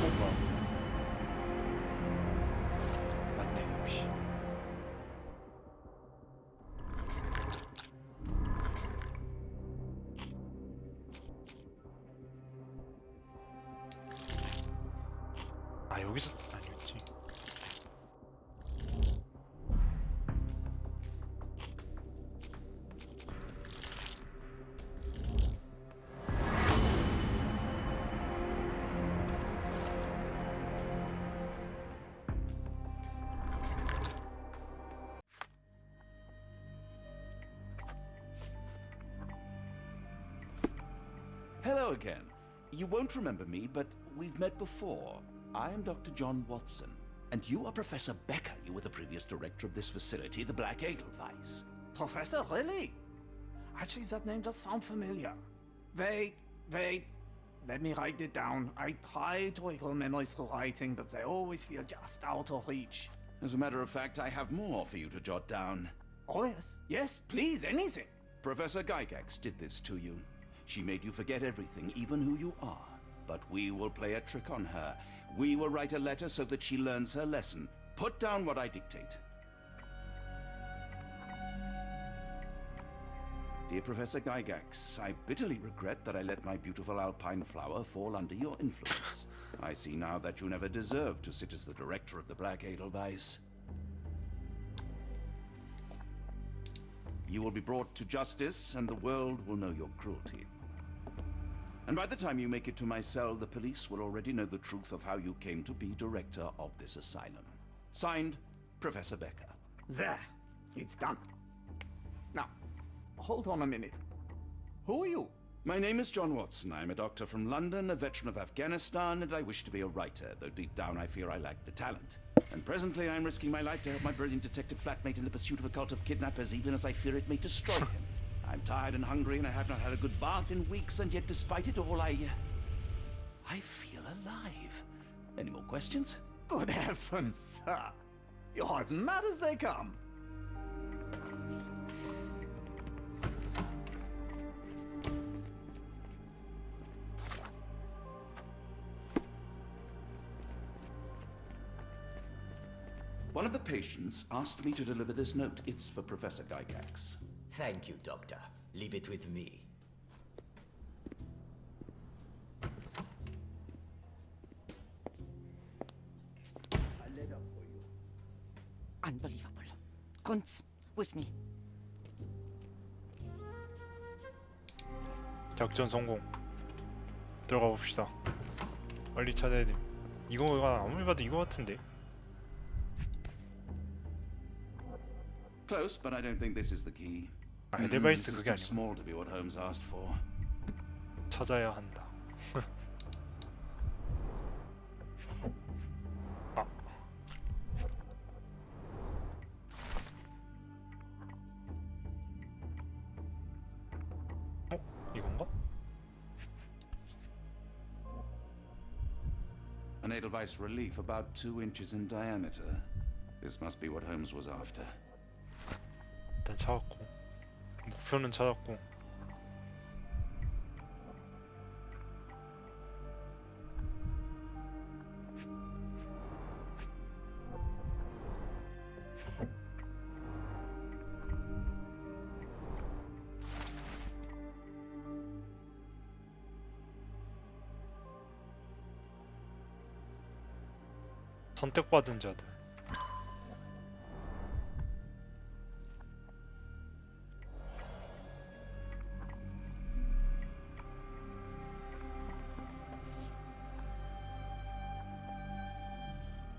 뭐가? 맞네 역시. 아 여기서 아니었지. Hello again. You won't remember me, but we've met before. I am Dr. John Watson, and you are Professor Becker. You were the previous director of this facility, the Black Edelweiss. Professor, really? Actually, that name does sound familiar. Wait. Let me write it down. I try to recall memories through writing, but they always feel just out of reach. As a matter of fact, I have more for you to jot down. Oh, yes. Yes, please, anything. Professor Gygax did this to you. She made you forget everything, even who you are. But we will play a trick on her. We will write a letter so that she learns her lesson. Put down what I dictate. Dear Professor Gygax, I bitterly regret that I let my beautiful alpine flower fall under your influence. I see now that you never deserved to sit as the director of the Black Edelweiss. You will be brought to justice, and the world will know your cruelty. And by the time you make it to my cell, the police will already know the truth of how you came to be director of this asylum. Signed, Professor Becker. There. It's done. Now, hold on a minute. Who are you? My name is John Watson. I'm a doctor from London, a veteran of Afghanistan, and I wish to be a writer, though deep down I fear I lack the talent. And presently I'm risking my life to help my brilliant detective flatmate in the pursuit of a cult of kidnappers, even as I fear it may destroy him. I'm tired and hungry, and I have not had a good bath in weeks, and yet despite it all, I feel alive. Any more questions? Good heavens, sir. You're as mad as they come. One of the patients asked me to deliver this note. It's for Professor Gygax. Thank you, Doctor. Leave it with me. Unbelievable. Kunz, with me. 작전 성공. 들어가 봅시다. 빨리 찾아야 돼. 이거가 아무리 봐도 이거 같은데. Close, but I don't think this is the key. 아, 에델바이스 This is 그게 too 아니고 small to be what Holmes asked for. 찾아야 한다. 아. 이건가? An Edelweiss relief about 2 inches in diameter. This must be what Holmes was after. 일단 찾았고 목표는 찾았고 선택받은 자들.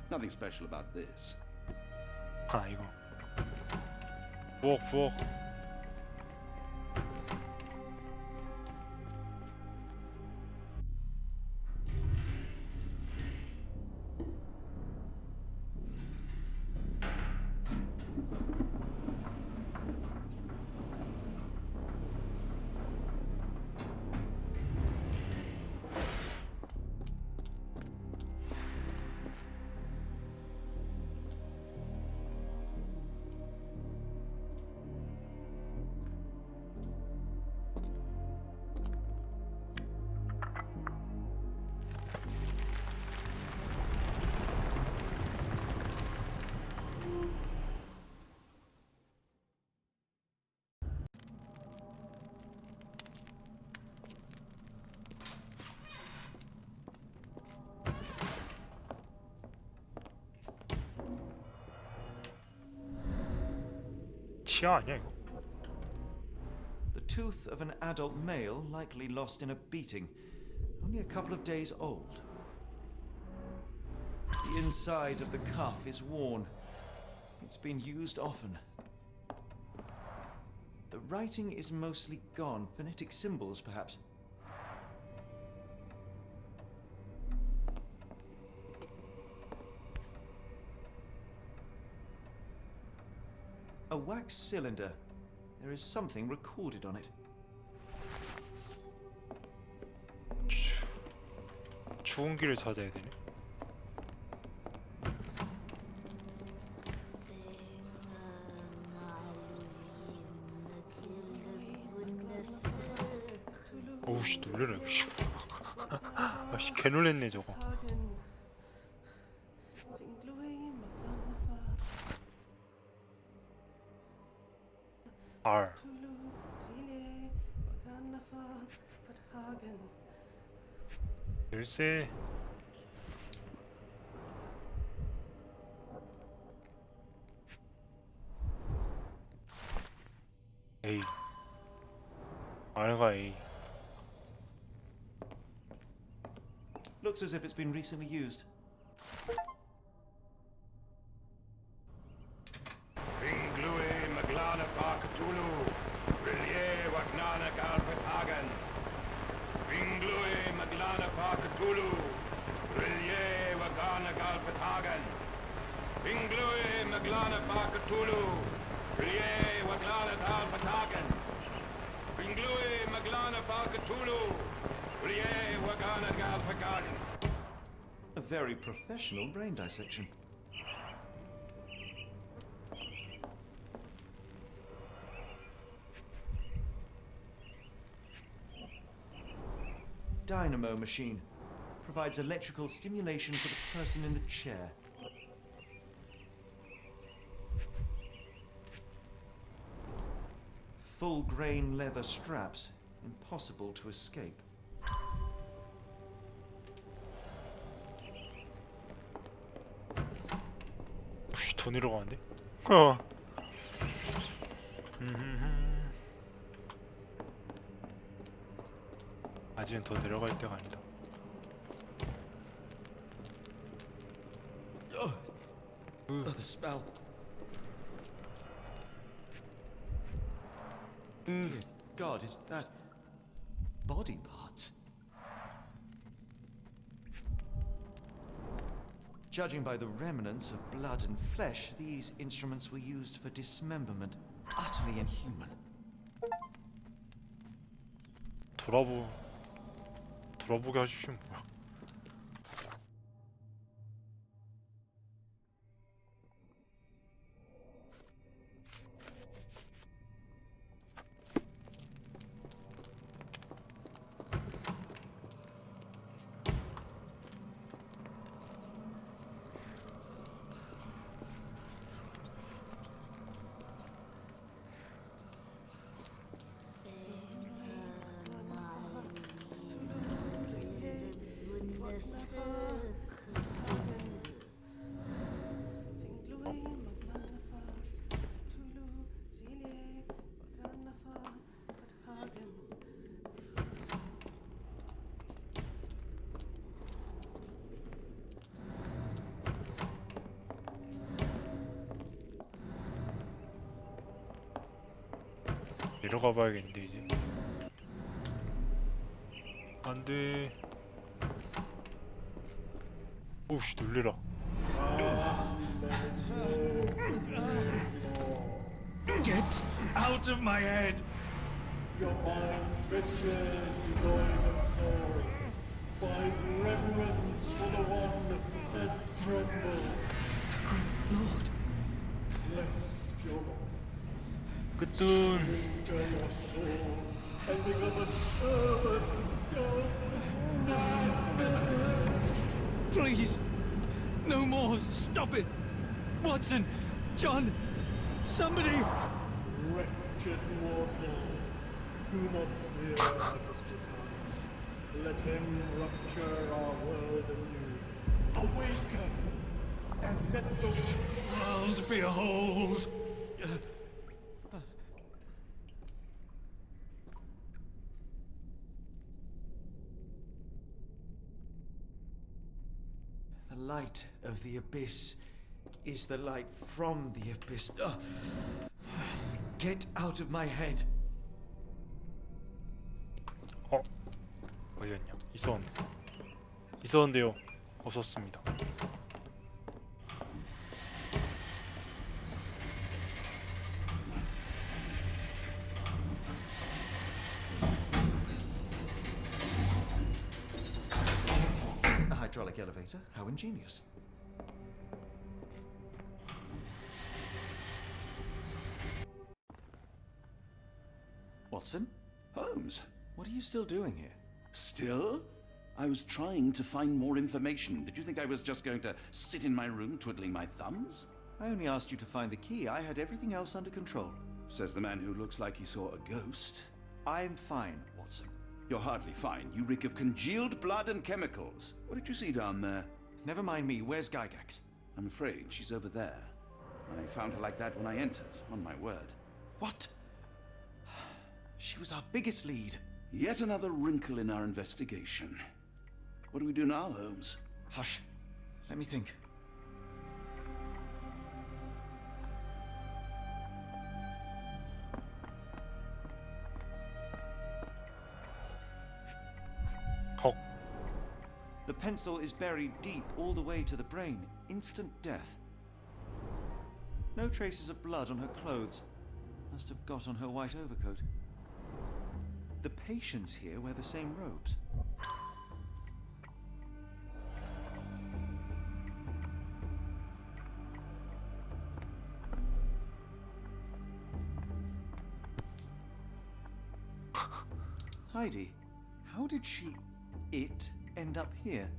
Nothing special about this. 아 이거 부엌 치아 아니야 이거? The tooth of an adult male, likely lost in a beating. Only a couple of days old. The inside of the cuff is worn. It's been used often. The writing is mostly gone. Phonetic symbols, perhaps. A wax cylinder. There is something recorded on it. 죽은 길을 찾아야 되네. 오우씨 놀래라 이거. 아씨 개 놀랬네 저거. R. 열쇠. A. R가 A. Looks as if it's been recently used. Inglue Maglana Bakatulu. Rie Waglana Talpatagan. Inglue Maglana Bakatulu. Rie Wagana Galpagagan. A very professional brain dissection. Dynamo machine. Provides electrical stimulation for the person in the chair. Full grain leather straps. Impossible to escape. 혹시 더 내려가는데? 아직은 더 내려갈 때가 아니다. The spell. Dear God, is that body parts? Judging by the remnants of blood and flesh, these instruments were used for dismemberment. Utterly inhuman. 돌아보게 하십시오. 뭐야? 내려가 봐야겠는데 이제. 안돼. 오우씨 놀래라. Get out of my head! Your mind festers, devoid of soul. Find reverence for the one that trembled. Lord. Left your 끝둔. surrender your soul and become a servant of Please! No more! Stop it! Watson! John! Somebody! wretched mortal. Do not fear what is to come. Let him rupture our world anew. Awaken! And let the World behold! The light of the abyss is the light from the abyss. Get out of my head. 어디였냐? 있었는데요. 없었습니다. A hydraulic elevator? How ingenious. Watson? Holmes, What are you still doing here? still? I was trying to find more information. Did you think I was just going to sit in my room twiddling my thumbs? I only asked you to find the key. I had everything else under control. Says the man who looks like he saw a ghost. I'm fine, Watson. You're hardly fine. You reek of congealed blood and chemicals. What did you see down there? Never mind me. Where's Gygax? I'm afraid she's over there. I found her like that when I entered, on my word. What? She was our biggest lead. Yet another wrinkle in our investigation. What do we do now, Holmes? Hush. Let me think. The pencil is buried deep all the way to the brain. Instant death. No traces of blood on her clothes. Must have got on her white overcoat. The patients here wear the same robes. Heidi, how did it end up here?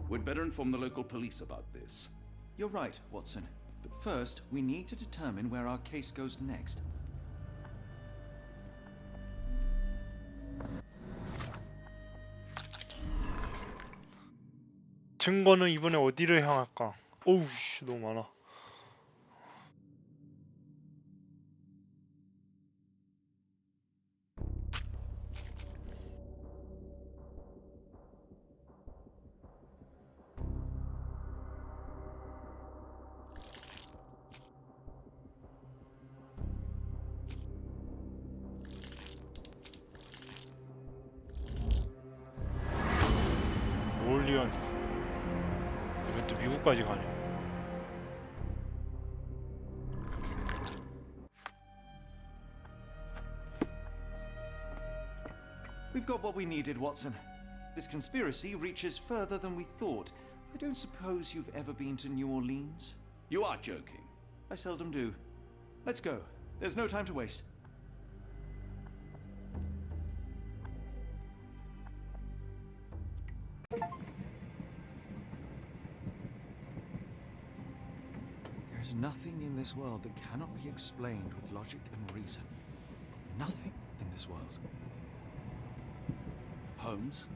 We'd better inform the local police about this. You're right, Watson. But first, we need to determine where our case goes next. 증거는 이번에 어디를 향할까? 오우 씨, 너무 많아. 올리언스. 이건 또 미국까지 가네. We've got what we needed, Watson. This conspiracy reaches further than we thought. I don't suppose you've ever been to New Orleans? You are joking. I seldom do. Let's go. There's no time to waste. There's nothing in this world that cannot be explained with logic and reason. Nothing in this world. Holmes?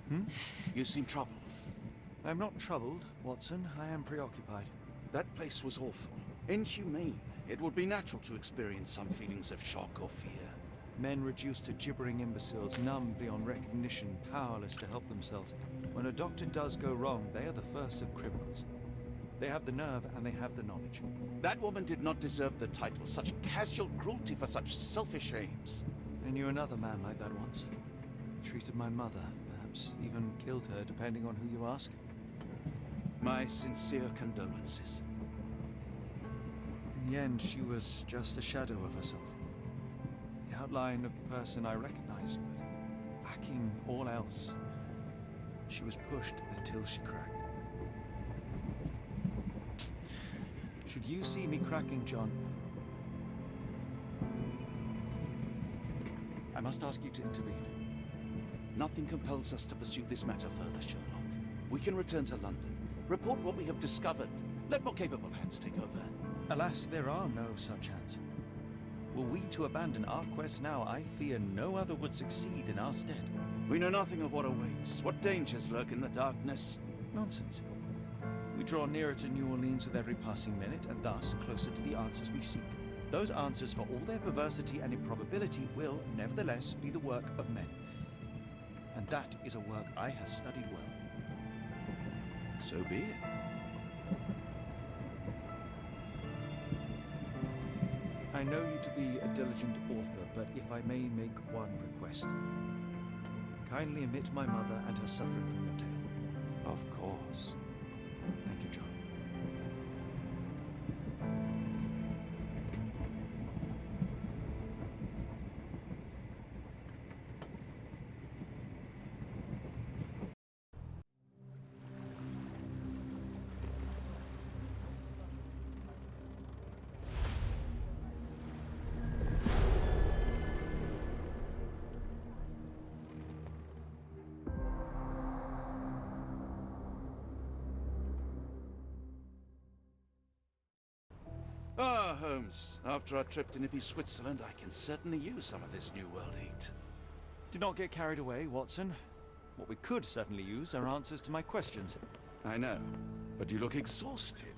Hmm? You seem troubled. I'm not troubled, Watson. I am preoccupied. That place was awful. Inhumane. It would be natural to experience some feelings of shock or fear. Men reduced to gibbering imbeciles, numb beyond recognition, powerless to help themselves. When a doctor does go wrong, they are the first of criminals. They have the nerve and they have the knowledge. That woman did not deserve the title. Such casual cruelty for such selfish aims. I knew another man like that once. He treated my mother, perhaps even killed her, depending on who you ask. My sincere condolences. In the end, she was just a shadow of herself. The outline of the person I recognized, but lacking all else. She was pushed until she cracked. Should you see me cracking, John, I must ask you to intervene. Nothing compels us to pursue this matter further, Sherlock. We can return to London, report what we have discovered. Let more capable hands take over. Alas, there are no such hands. Were we to abandon our quest now, I fear no other would succeed in our stead. We know nothing of what awaits, what dangers lurk in the darkness. Nonsense. We draw nearer to New Orleans with every passing minute, and thus closer to the answers we seek. Those answers, for all their perversity and improbability, will, nevertheless, be the work of men. And that is a work I have studied well. So be it. I know you to be a diligent author, but if I may make one request. Kindly omit my mother and her suffering from your tale. Of course. Thank you, John. Ah, Holmes. After our trip to nippy Switzerland, I can certainly use some of this New World heat. Do not get carried away, Watson. What we could certainly use are answers to my questions. I know, but you look exhausted.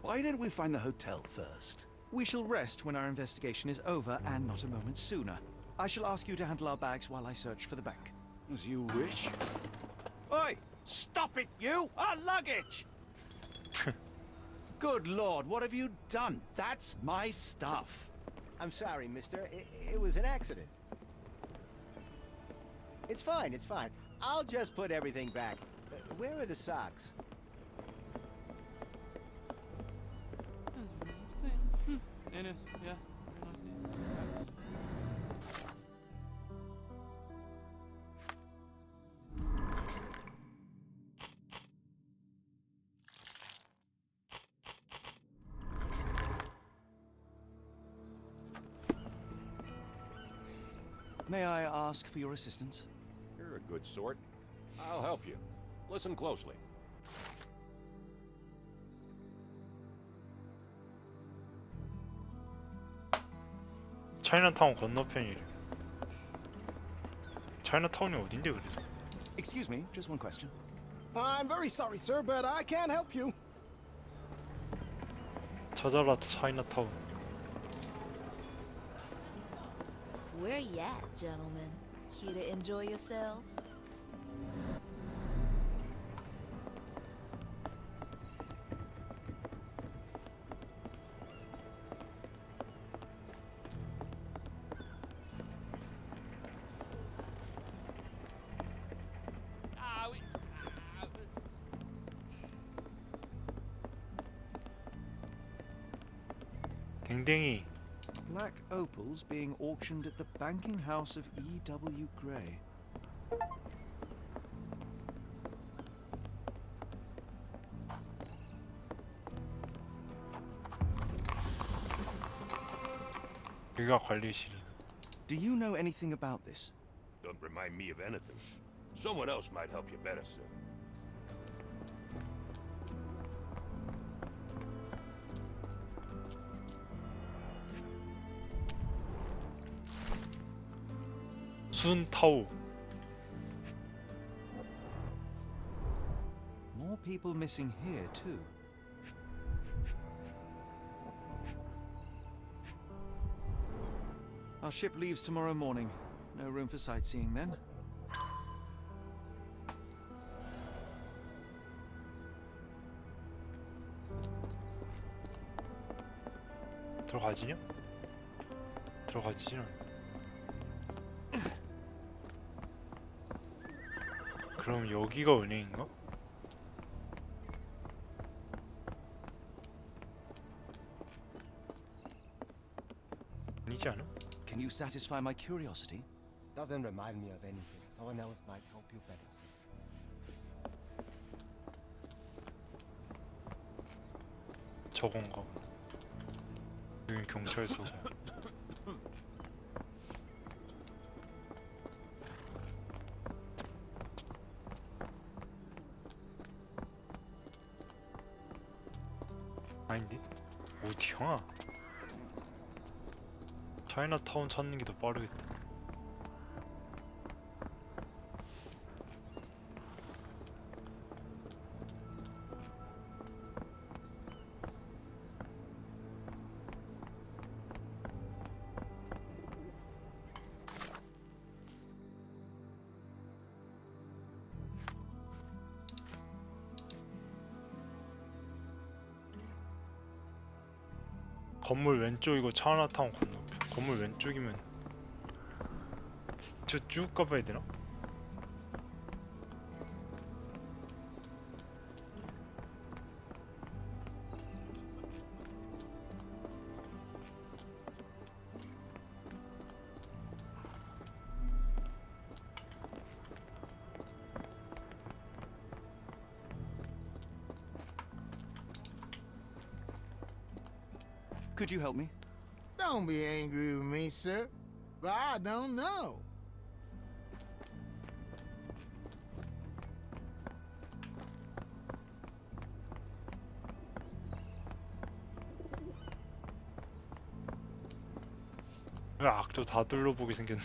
Why didn't we find the hotel first? We shall rest when our investigation is over, and not a moment sooner. I shall ask you to handle our bags while I search for the bank. As you wish. Oi! Stop it, you! Our luggage! Good Lord, what have you done? That's my stuff. I'm sorry, mister. It was an accident. It's fine, it's fine. I'll just put everything back. Where are the socks? Oh, Yeah, very nice name. May I ask for your assistance? You're a good sort. I'll help you. Listen closely. 차이나타운 건너편이래. 차이나타운이 어딘데 그래서? Excuse me, just one question. I'm very sorry, sir, but I can't help you. 찾아라 차이나타운. Where you at, gentlemen? Here to enjoy yourselves? 댕댕이. Black opals being auctioned at the banking house of E.W. Gray. 여기가 관리실이야. Do you know anything about this? Don't remind me of anything. Someone else might help you better, sir. 순타오. More people missing here, too. Our ship leaves tomorrow morning. No room for sightseeing then. 들어가지냐? 들어가지진 않아. 그럼 여기가 은행인가? 아니지 않아? Can you satisfy my curiosity? Doesn't remind me of anything. Someone else might help you better, sir. 저건가? 여기 경찰서고. 아닌데? 어디야? 차이나타운 찾는 게 더 빠르겠다. 건물 왼쪽이고 차이나타운 건너편. 건물 왼쪽이면 저 쭉 가봐야 되나? Could you help me? Don't be angry with me, sir, but I don't know. 왜 악도 다 둘러보게 생겼네.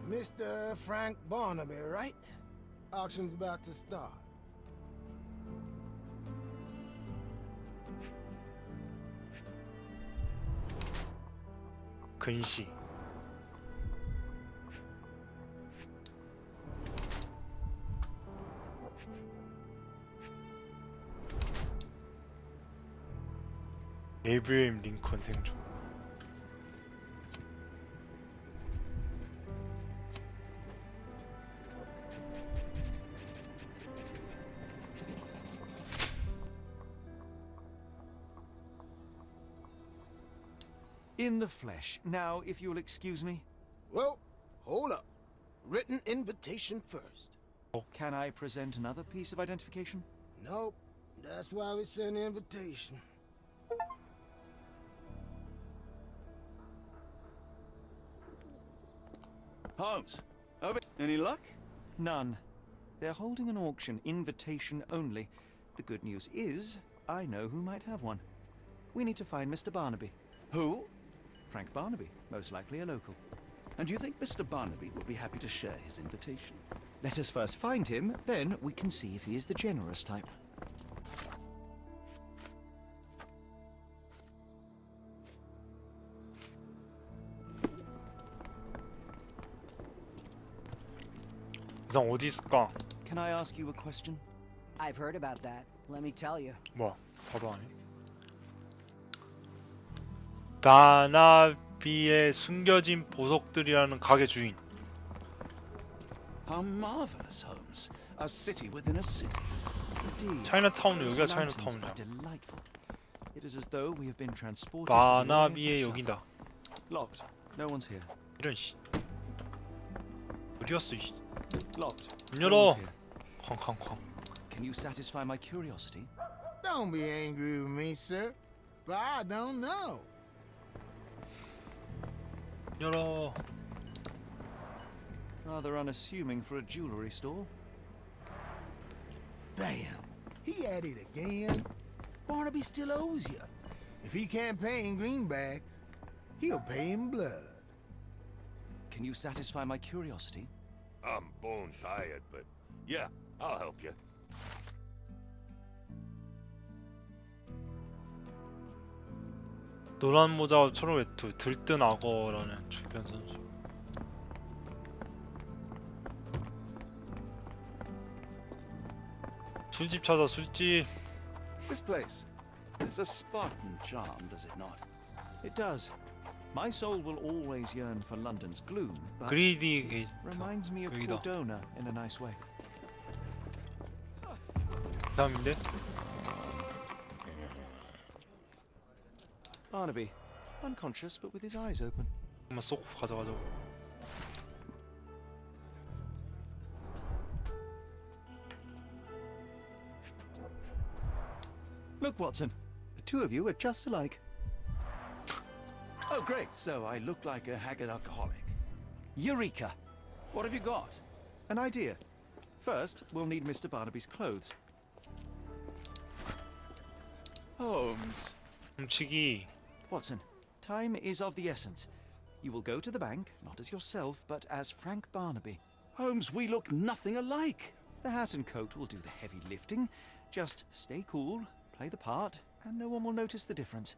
Mr. Frank Barnaby, right? Auction's about to start. 근시. 에이브리임 링컨 생존. In the flesh. Now, if you'll excuse me. Well, hold up. Written invitation first. Can I present another piece of identification? Nope. That's why we send the invitation. Holmes, over. Any luck? None. They're holding an auction, invitation only. The good news is, I know who might have one. We need to find Mr. Barnaby. Who? Frank Barnaby, most likely a local. And do you think Mr. Barnaby will be happy to share his invitation? Let us first find him, then we can see if he is the generous type. 이상 어디 있을까? Can I ask you a question? I've heard about that. Let me tell you. 뭐야? 바로 하네. 바나비의 숨겨진 보석들이라는 가게 주인. How marvelous, Holmes. A city within a city. Indeed. 차이나타운은 Those 여기가 mountains 차이나타운이야. are delightful. It is as though we have been transported to the 바나비의 Orient 여긴다. itself. Locked. No one's here. 이런 씨. 어디였어 이. Locked. 문 No 열어. one's here. 쾅쾅쾅. Can you satisfy my curiosity? Don't be angry with me, sir. But I don't know. 열어. Rather unassuming for a jewelry store. Damn. He at it again. Barnaby still owes you. If he can't pay in greenbacks, he'll pay in blood. Can you satisfy my curiosity? I'm bone tired, but yeah, I'll help you. 노란 모자와 초록 외투, 들뜬 악어라는 주변 선수. 술집 찾아 술집. This place has a Spartan charm, does it not? It does. My soul will always yearn for London's gloom, but 그리디 it 게이트. reminds me of 여기다. Cordona in a nice way. 다음인데? Barnaby, unconscious but with his eyes open. 한번 쏘고 가져가자고. Look, Watson, the two of you are just alike. Oh, great. So I look like a haggard alcoholic. Eureka! What have you got? An idea. First, we'll need Mr. Barnaby's clothes. Holmes. 훔치기. Watson, time is of the essence. You will go to the bank, not as yourself, but as Frank Barnaby. Holmes, we look nothing alike. The hat and coat will do the heavy lifting. Just stay cool, play the part, and no one will notice the difference.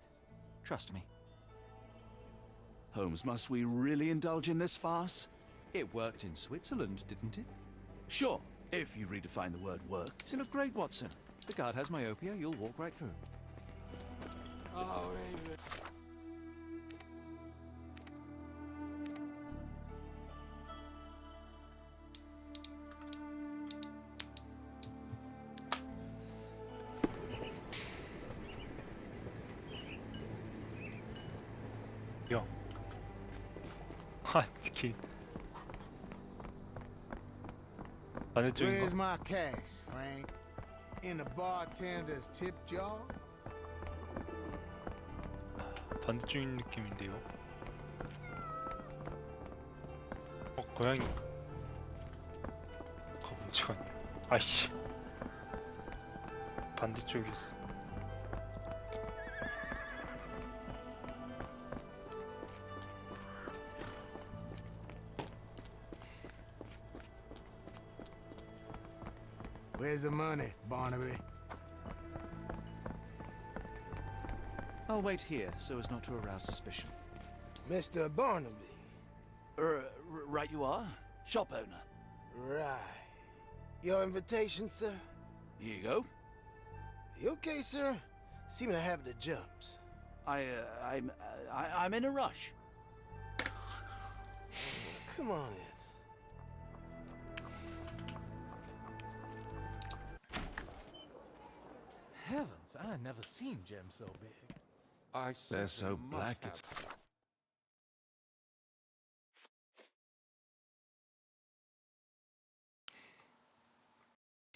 Trust me. Holmes, must we really indulge in this farce? It worked in Switzerland, didn't it? Sure, if you redefine the word worked. You look great, Watson. The guard has myopia, you'll walk right through. Oh, 야. 하, 길. 반대쪽인가? Where's my cash, Frank? In the bartender's tip jar? 반대쪽인 느낌인데요. 고양이. 검지가 아니야. 아이씨. 반대쪽이었어. Where's the money, Barnaby? I'll wait here so as not to arouse suspicion. Mr. Barnaby. Right you are. Shop owner. Right. Your invitation, sir? Here you go. You okay, sir? Seem to have the jumps. I'm in a rush. Come on in. Heavens, I never seen gems so big. They're so black, it's...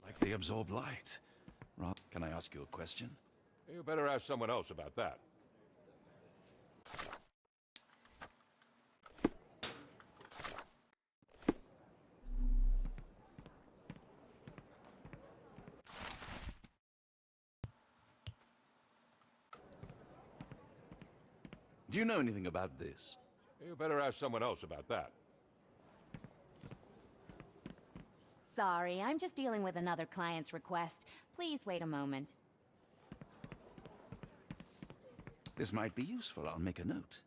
like they absorb light. Rob, can I ask you a question? You better ask someone else about that. Do you know anything about this? You better ask someone else about that. Sorry, I'm just dealing with another client's request. Please wait a moment. This might be useful. I'll make a note.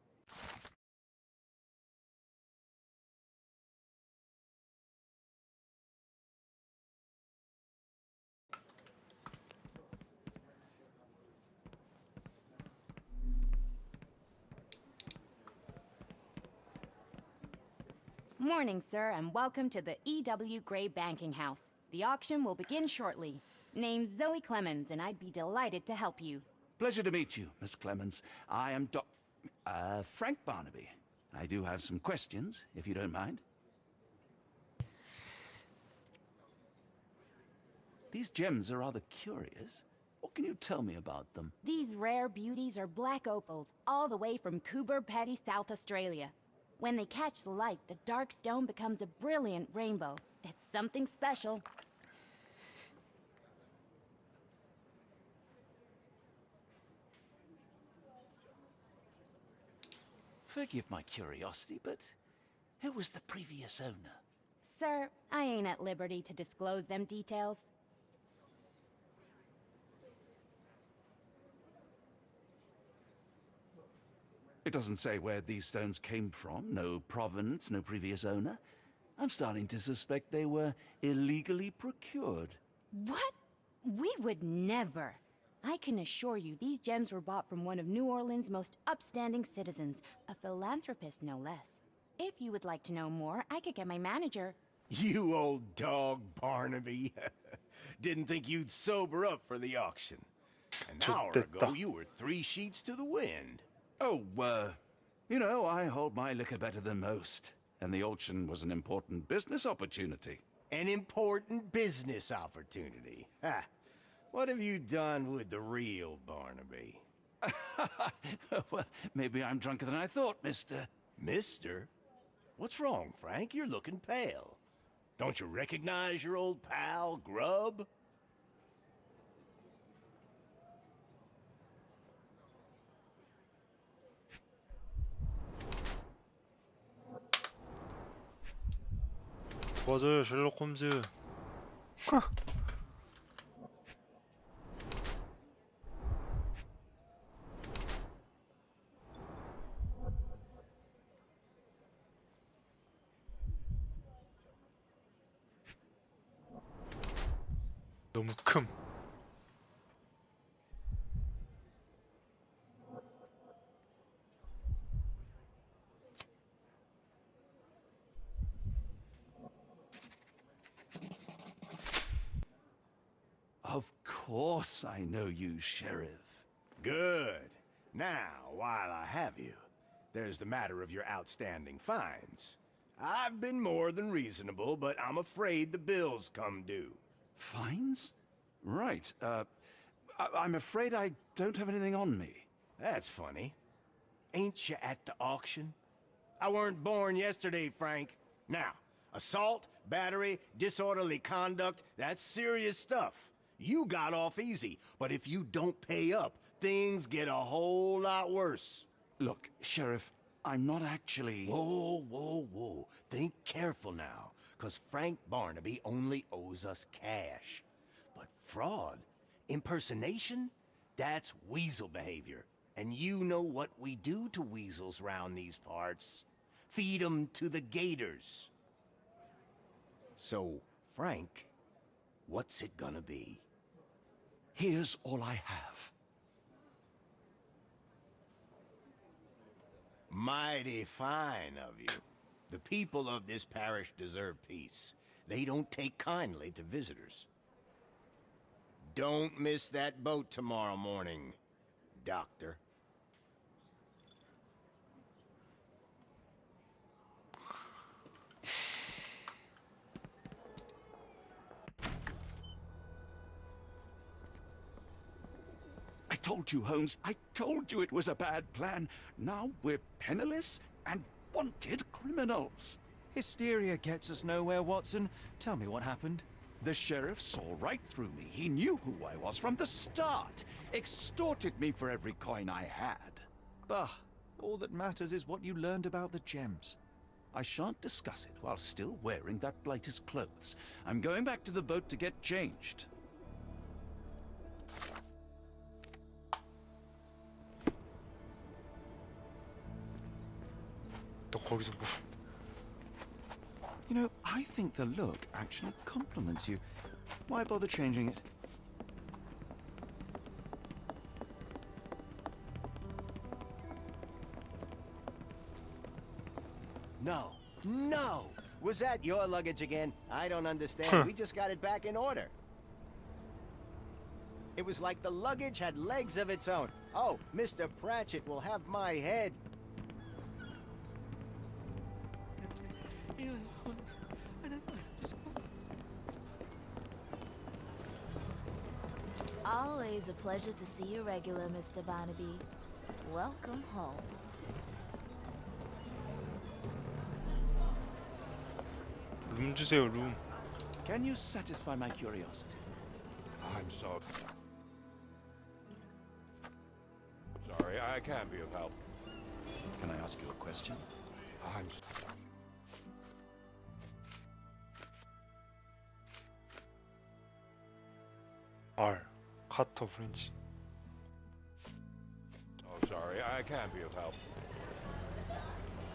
Morning, sir, and welcome to the E.W. Gray Banking House. The auction will begin shortly. Name's Zoe Clemens, and I'd be delighted to help you. Pleasure to meet you, Miss Clemens. I am Frank Barnaby. I do have some questions, if you don't mind. These gems are rather curious. What can you tell me about them? These rare beauties are black opals, all the way from Coober Pedy, South Australia. When they catch the light, the dark stone becomes a brilliant rainbow. It's something special. Forgive my curiosity, but who was the previous owner? Sir, I ain't at liberty to disclose them details. It doesn't say where these stones came from. No provenance, no previous owner. I'm starting to suspect they were illegally procured. What? We would never. I can assure you these gems were bought from one of New Orleans' most upstanding citizens, a philanthropist no less. If you would like to know more, I could get my manager. You old dog, Barnaby. Didn't think you'd sober up for the auction. An hour ago, you were 3 sheets to the wind. Oh, you know, I hold my liquor better than most. And the auction was an important business opportunity. An important business opportunity? Ha! What have you done with the real Barnaby? Well, maybe I'm drunker than I thought, mister. Mister? What's wrong, Frank? You're looking pale. Don't you recognize your old pal, Grub? 도와줘요, 셜록 홈즈. 너무 큼. Of course I know you, Sheriff. Good. Now, while I have you, there's the matter of your outstanding fines. I've been more than reasonable, but I'm afraid the bills come due. Fines? Right, I'm afraid I don't have anything on me. That's funny. Ain't you at the auction? I weren't born yesterday, Frank. Now, assault, battery, disorderly conduct, that's serious stuff. You got off easy, but if you don't pay up, things get a whole lot worse. Look, Sheriff, I'm not actually... Whoa, whoa, whoa. Think careful now, 'cause Frank Barnaby only owes us cash. But fraud, impersonation, that's weasel behavior. And you know what we do to weasels round these parts. Feed 'em to the gators. So, Frank, what's it gonna be? Here's all I have. Mighty fine of you. The people of this parish deserve peace. They don't take kindly to visitors. Don't miss that boat tomorrow morning, Doctor. I told you, Holmes. I told you it was a bad plan. Now we're penniless and wanted criminals. Hysteria gets us nowhere, Watson. Tell me what happened. The sheriff saw right through me. He knew who I was from the start. Extorted me for every coin I had. Bah, all that matters is what you learned about the gems. I shan't discuss it while still wearing that blighter's clothes. I'm going back to the boat to get changed. 너 거기서 뭐? You know, I think the look actually compliments you. Why bother changing it? No, no! Was that your luggage again? I don't understand. We just got it back in order. It was like the luggage had legs of its own. Oh, Mr. Pratchett will have my head. Always a pleasure to see you regular, Mr. Barnaby. Welcome home. 룸 주세요, 룸. Can you satisfy my curiosity? I'm sorry. Sorry, I can't be of help. Can I ask you a question? I'm R. 카터 프렌치. Oh, sorry, I can't be of help.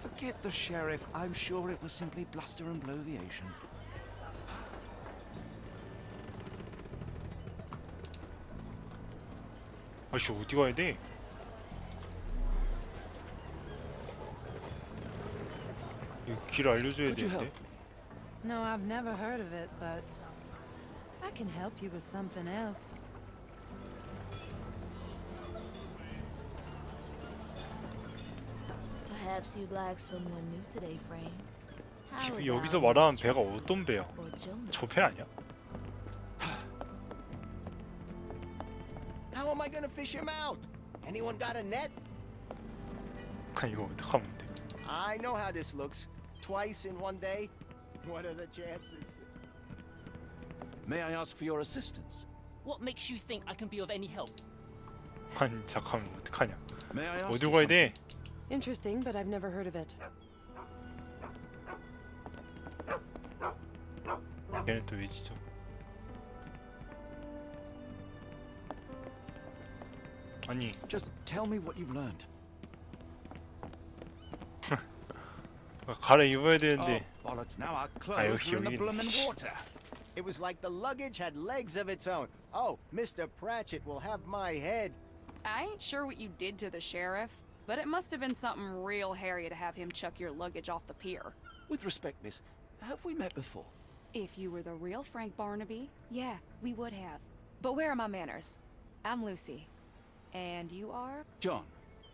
Forget the sheriff. I'm sure it was simply bluster and bloviation. 아씨 어디 가야 돼? 이거 길 알려줘야 되는데. No, I've never heard of it, but I can help you with something else. Perhaps you'd like someone new today, Frank. How 지금 여기서 about 말하는 Miss 배가 Johnson 어떤 배야? or Jonah? 저 배 아니야? How am I gonna fish him out? Anyone got a net? 이거 어떡하면 돼? I know how this looks. Twice in one day. What are the chances? May I ask for your assistance? What makes you think I can be of any help? 아니 잠깐만 어떡하냐? May I ask 어디 you 가야 돼? Interesting, but I've never heard of it. 얘는 또 왜 지죠? 아니 Just tell me what you've learned. 갈아입어야 되는데. Oh, bollocks, now our 아 clothes 역시 are in the 여기. bloomin' water. It was like the luggage had legs of its own. Oh, Mr. Pratchett will have my head. I ain't sure what you did to the sheriff, but it must have been something real hairy to have him chuck your luggage off the pier. With respect, miss, have we met before? If you were the real Frank Barnaby, yeah, we would have. But where are my manners? I'm Lucy. And you are? John,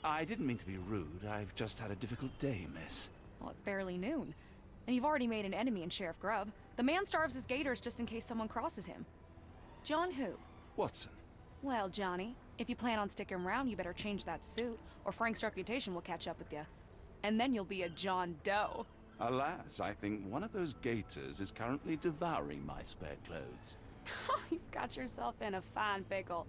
I didn't mean to be rude. I've just had a difficult day, miss. Well, it's barely noon. And you've already made an enemy in Sheriff Grubb. The man starves his gators just in case someone crosses him. John who? Watson. Well, Johnny, if you plan on sticking around, you better change that suit, or Frank's reputation will catch up with you. And then you'll be a John Doe. Alas, I think one of those gators is currently devouring my spare clothes. You've got yourself in a fine pickle.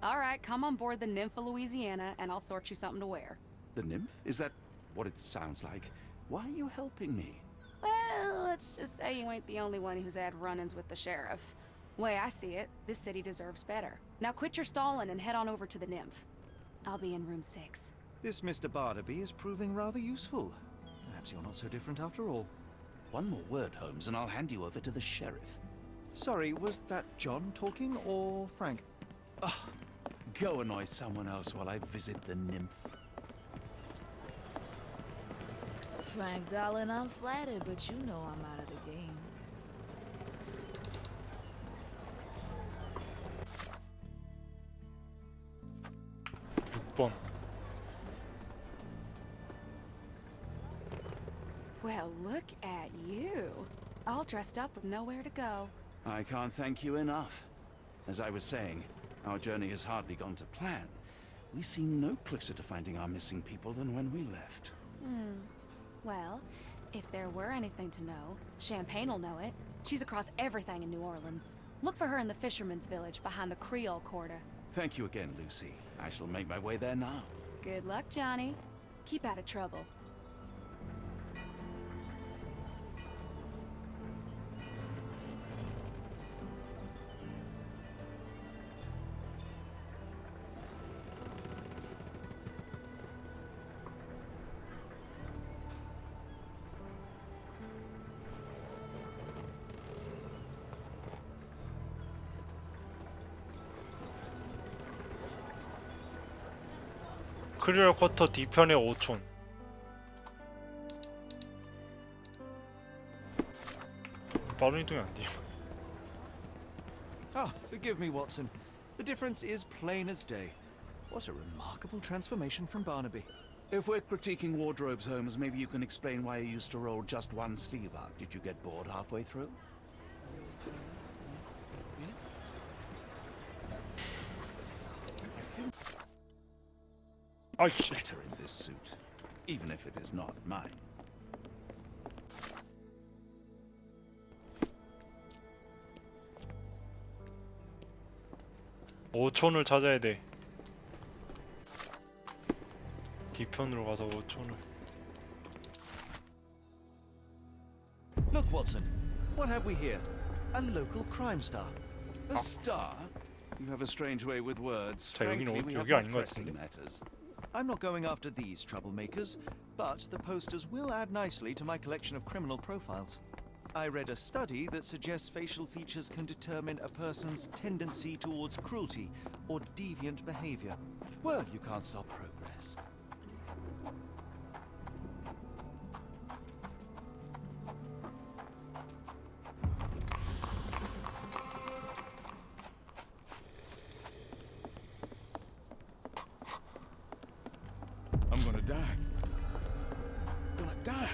All right, come on board the Nymph of Louisiana, and I'll sort you something to wear. The nymph? Is that what it sounds like? Why are you helping me? Well, let's just say you ain't the only one who's had run-ins with the sheriff. Way I see it, this city deserves better. Now quit your stalling and head on over to the Nymph. I'll be in room 6. This Mr. Barnaby is proving rather useful. Perhaps you're not so different after all. One more word, Holmes, and I'll hand you over to the sheriff. Sorry, was that John talking or Frank? Go annoy someone else while I visit the nymph. Frank, darling, I'm flattered, but you know I'm out of the game. 6번. Well, look at you. All dressed up with nowhere to go. I can't thank you enough. As I was saying, our journey has hardly gone to plan. We seem no closer to finding our missing people than when we left. Well, if there were anything to know, Champagne will know it. She's across everything in New Orleans. Look for her in the fisherman's village behind the Creole Quarter. Thank you again, Lucy. I shall make my way there now. Good luck, Johnny. Keep out of trouble. 크리얼 쿼터 뒤편의 5촌. 빠른 이동이 안 돼요. Ah, forgive me, Watson. The difference is plain as day. What a remarkable transformation from Barnaby. If we're critiquing wardrobes, Holmes, maybe you can explain why you used to roll just one sleeve up. Did you get bored halfway through? I feel better in this suit, even if it is not mine. 오촌을 찾아야 돼. 뒤편으로 가서 5촌을. Look, Watson. What have we here? A local crime star. A star? You have a strange way with words. 자, 여기는 Frankly, we have 여기 아닌 more 것 pressing 같은데. matters. I'm not going after these troublemakers, but the posters will add nicely to my collection of criminal profiles. I read a study that suggests facial features can determine a person's tendency towards cruelty or deviant behavior. Well, you can't stop progress. I'm gonna die. Gonna die.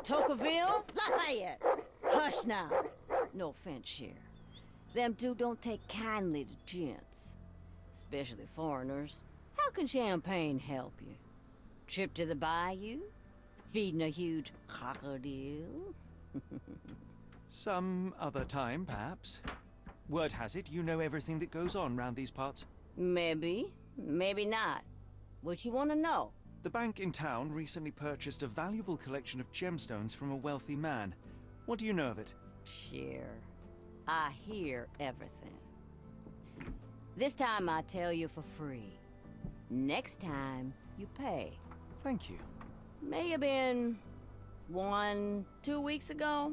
Tocqueville? Lafayette! Hush now. No offense, Sheriff. Them two don't take kindly to gents. Especially foreigners. How can Champagne help you? Trip to the bayou? Feeding a huge crocodile? Some other time, perhaps. Word has it you know everything that goes on round these parts. Maybe. Maybe not. What you want to know? The bank in town recently purchased a valuable collection of gemstones from a wealthy man. What do you know of it? Sure. I hear everything. This time I tell you for free. Next time, you pay. Thank you. May have been 1, 2 weeks ago.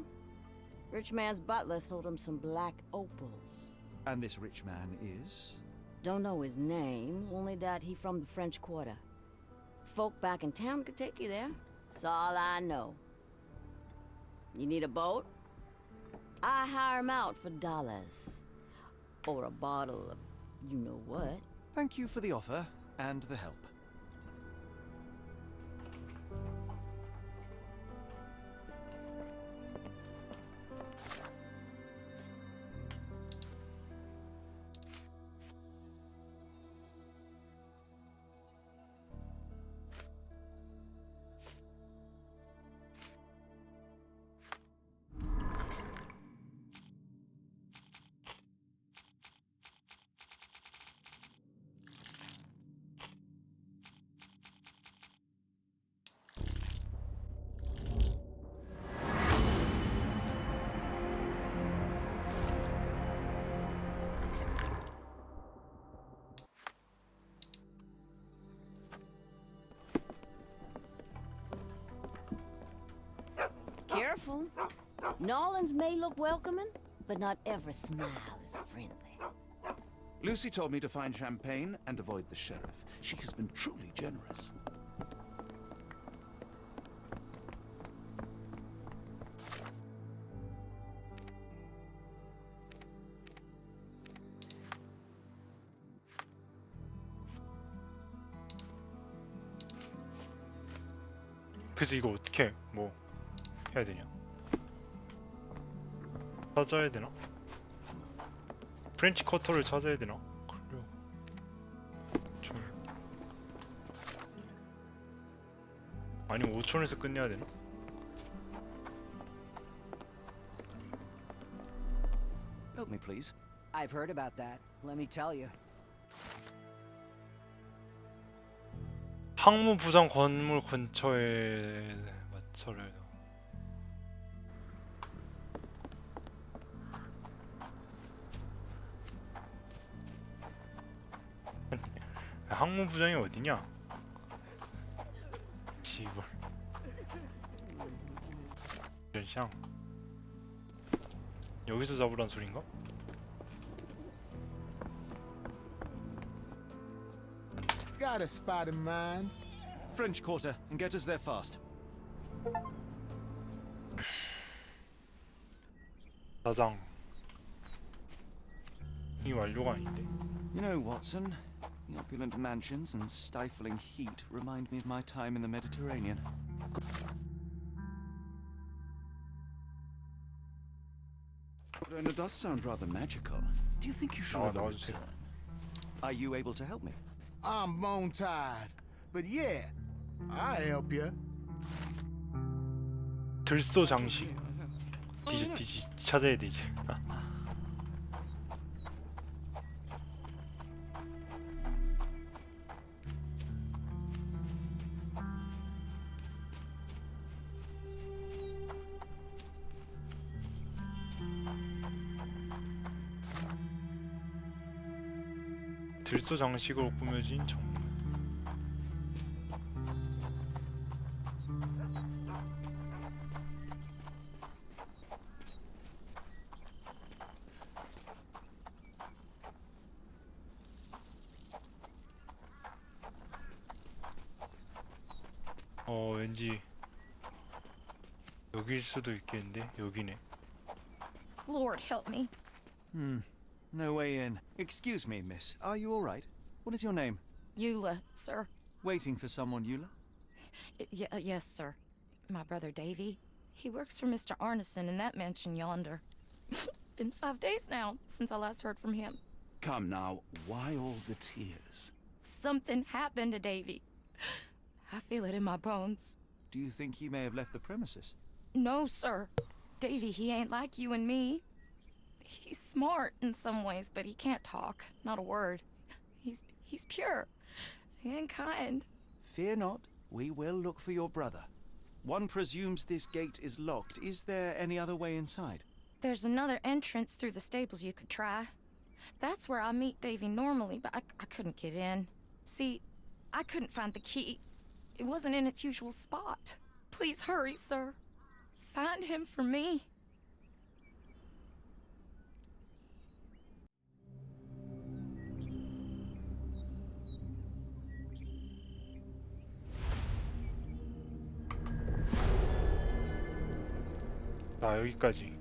Rich man's butler sold him some black opals. And this rich man is? Don't know his name, only that he from the French Quarter. Folk back in town could take you there. That's all I know. You need a boat? I hire him out for dollars. Or a bottle of you-know-what. Thank you for the offer and the help. Careful. Nolans may look welcoming, but not every smile is friendly. Lucy told me to find champagne and avoid the sheriff. She has been truly generous. 그래서 이거 어떻게 뭐 해야 되냐? 찾아야 되나? 프렌치 커터를 찾아야 되나? 그래요. 아니면 5촌에서 끝내야 되나? Help me, please. I've heard about that. Let me tell you. 항무 부상 건물 근처에 마찰을 항무 부장이 어디냐? 씨발. 연샹. 여기서 잡으란 소린가? Got a spot in mind. French Quarter, and get us there fast. 사장. 이 완료가 아닌데. You know, Watson, the opulent mansions and stifling heat remind me of my time in the Mediterranean. And it does sound rather magical. Do you think you should ever return? Are you able to help me? I'm bone tired, but yeah, I'll help you. 들소 장식. 디지 찾아야 되지. 들소 장식으로 꾸며진 정문. 왠지 여길 수도 있겠는데. 여기네. Lord help me. No way in. Excuse me, miss. Are you all right? What is your name? Eula, sir. Waiting for someone, Eula? Yes, sir. My brother Davy. He works for Mr. Arneson in that mansion yonder. Been 5 days now since I last heard from him. Come now, why all the tears? Something happened to Davy. I feel it in my bones. Do you think he may have left the premises? No, sir. Davy, he ain't like you and me. He's smart in some ways, but he can't talk. Not a word. He's pure and kind. Fear not. We will look for your brother. One presumes this gate is locked. Is there any other way inside? There's another entrance through the stables you could try. That's where I meet Davy normally, but I couldn't get in. See, I couldn't find the key. It wasn't in its usual spot. Please hurry, sir. Find him for me. 아, 여기까지.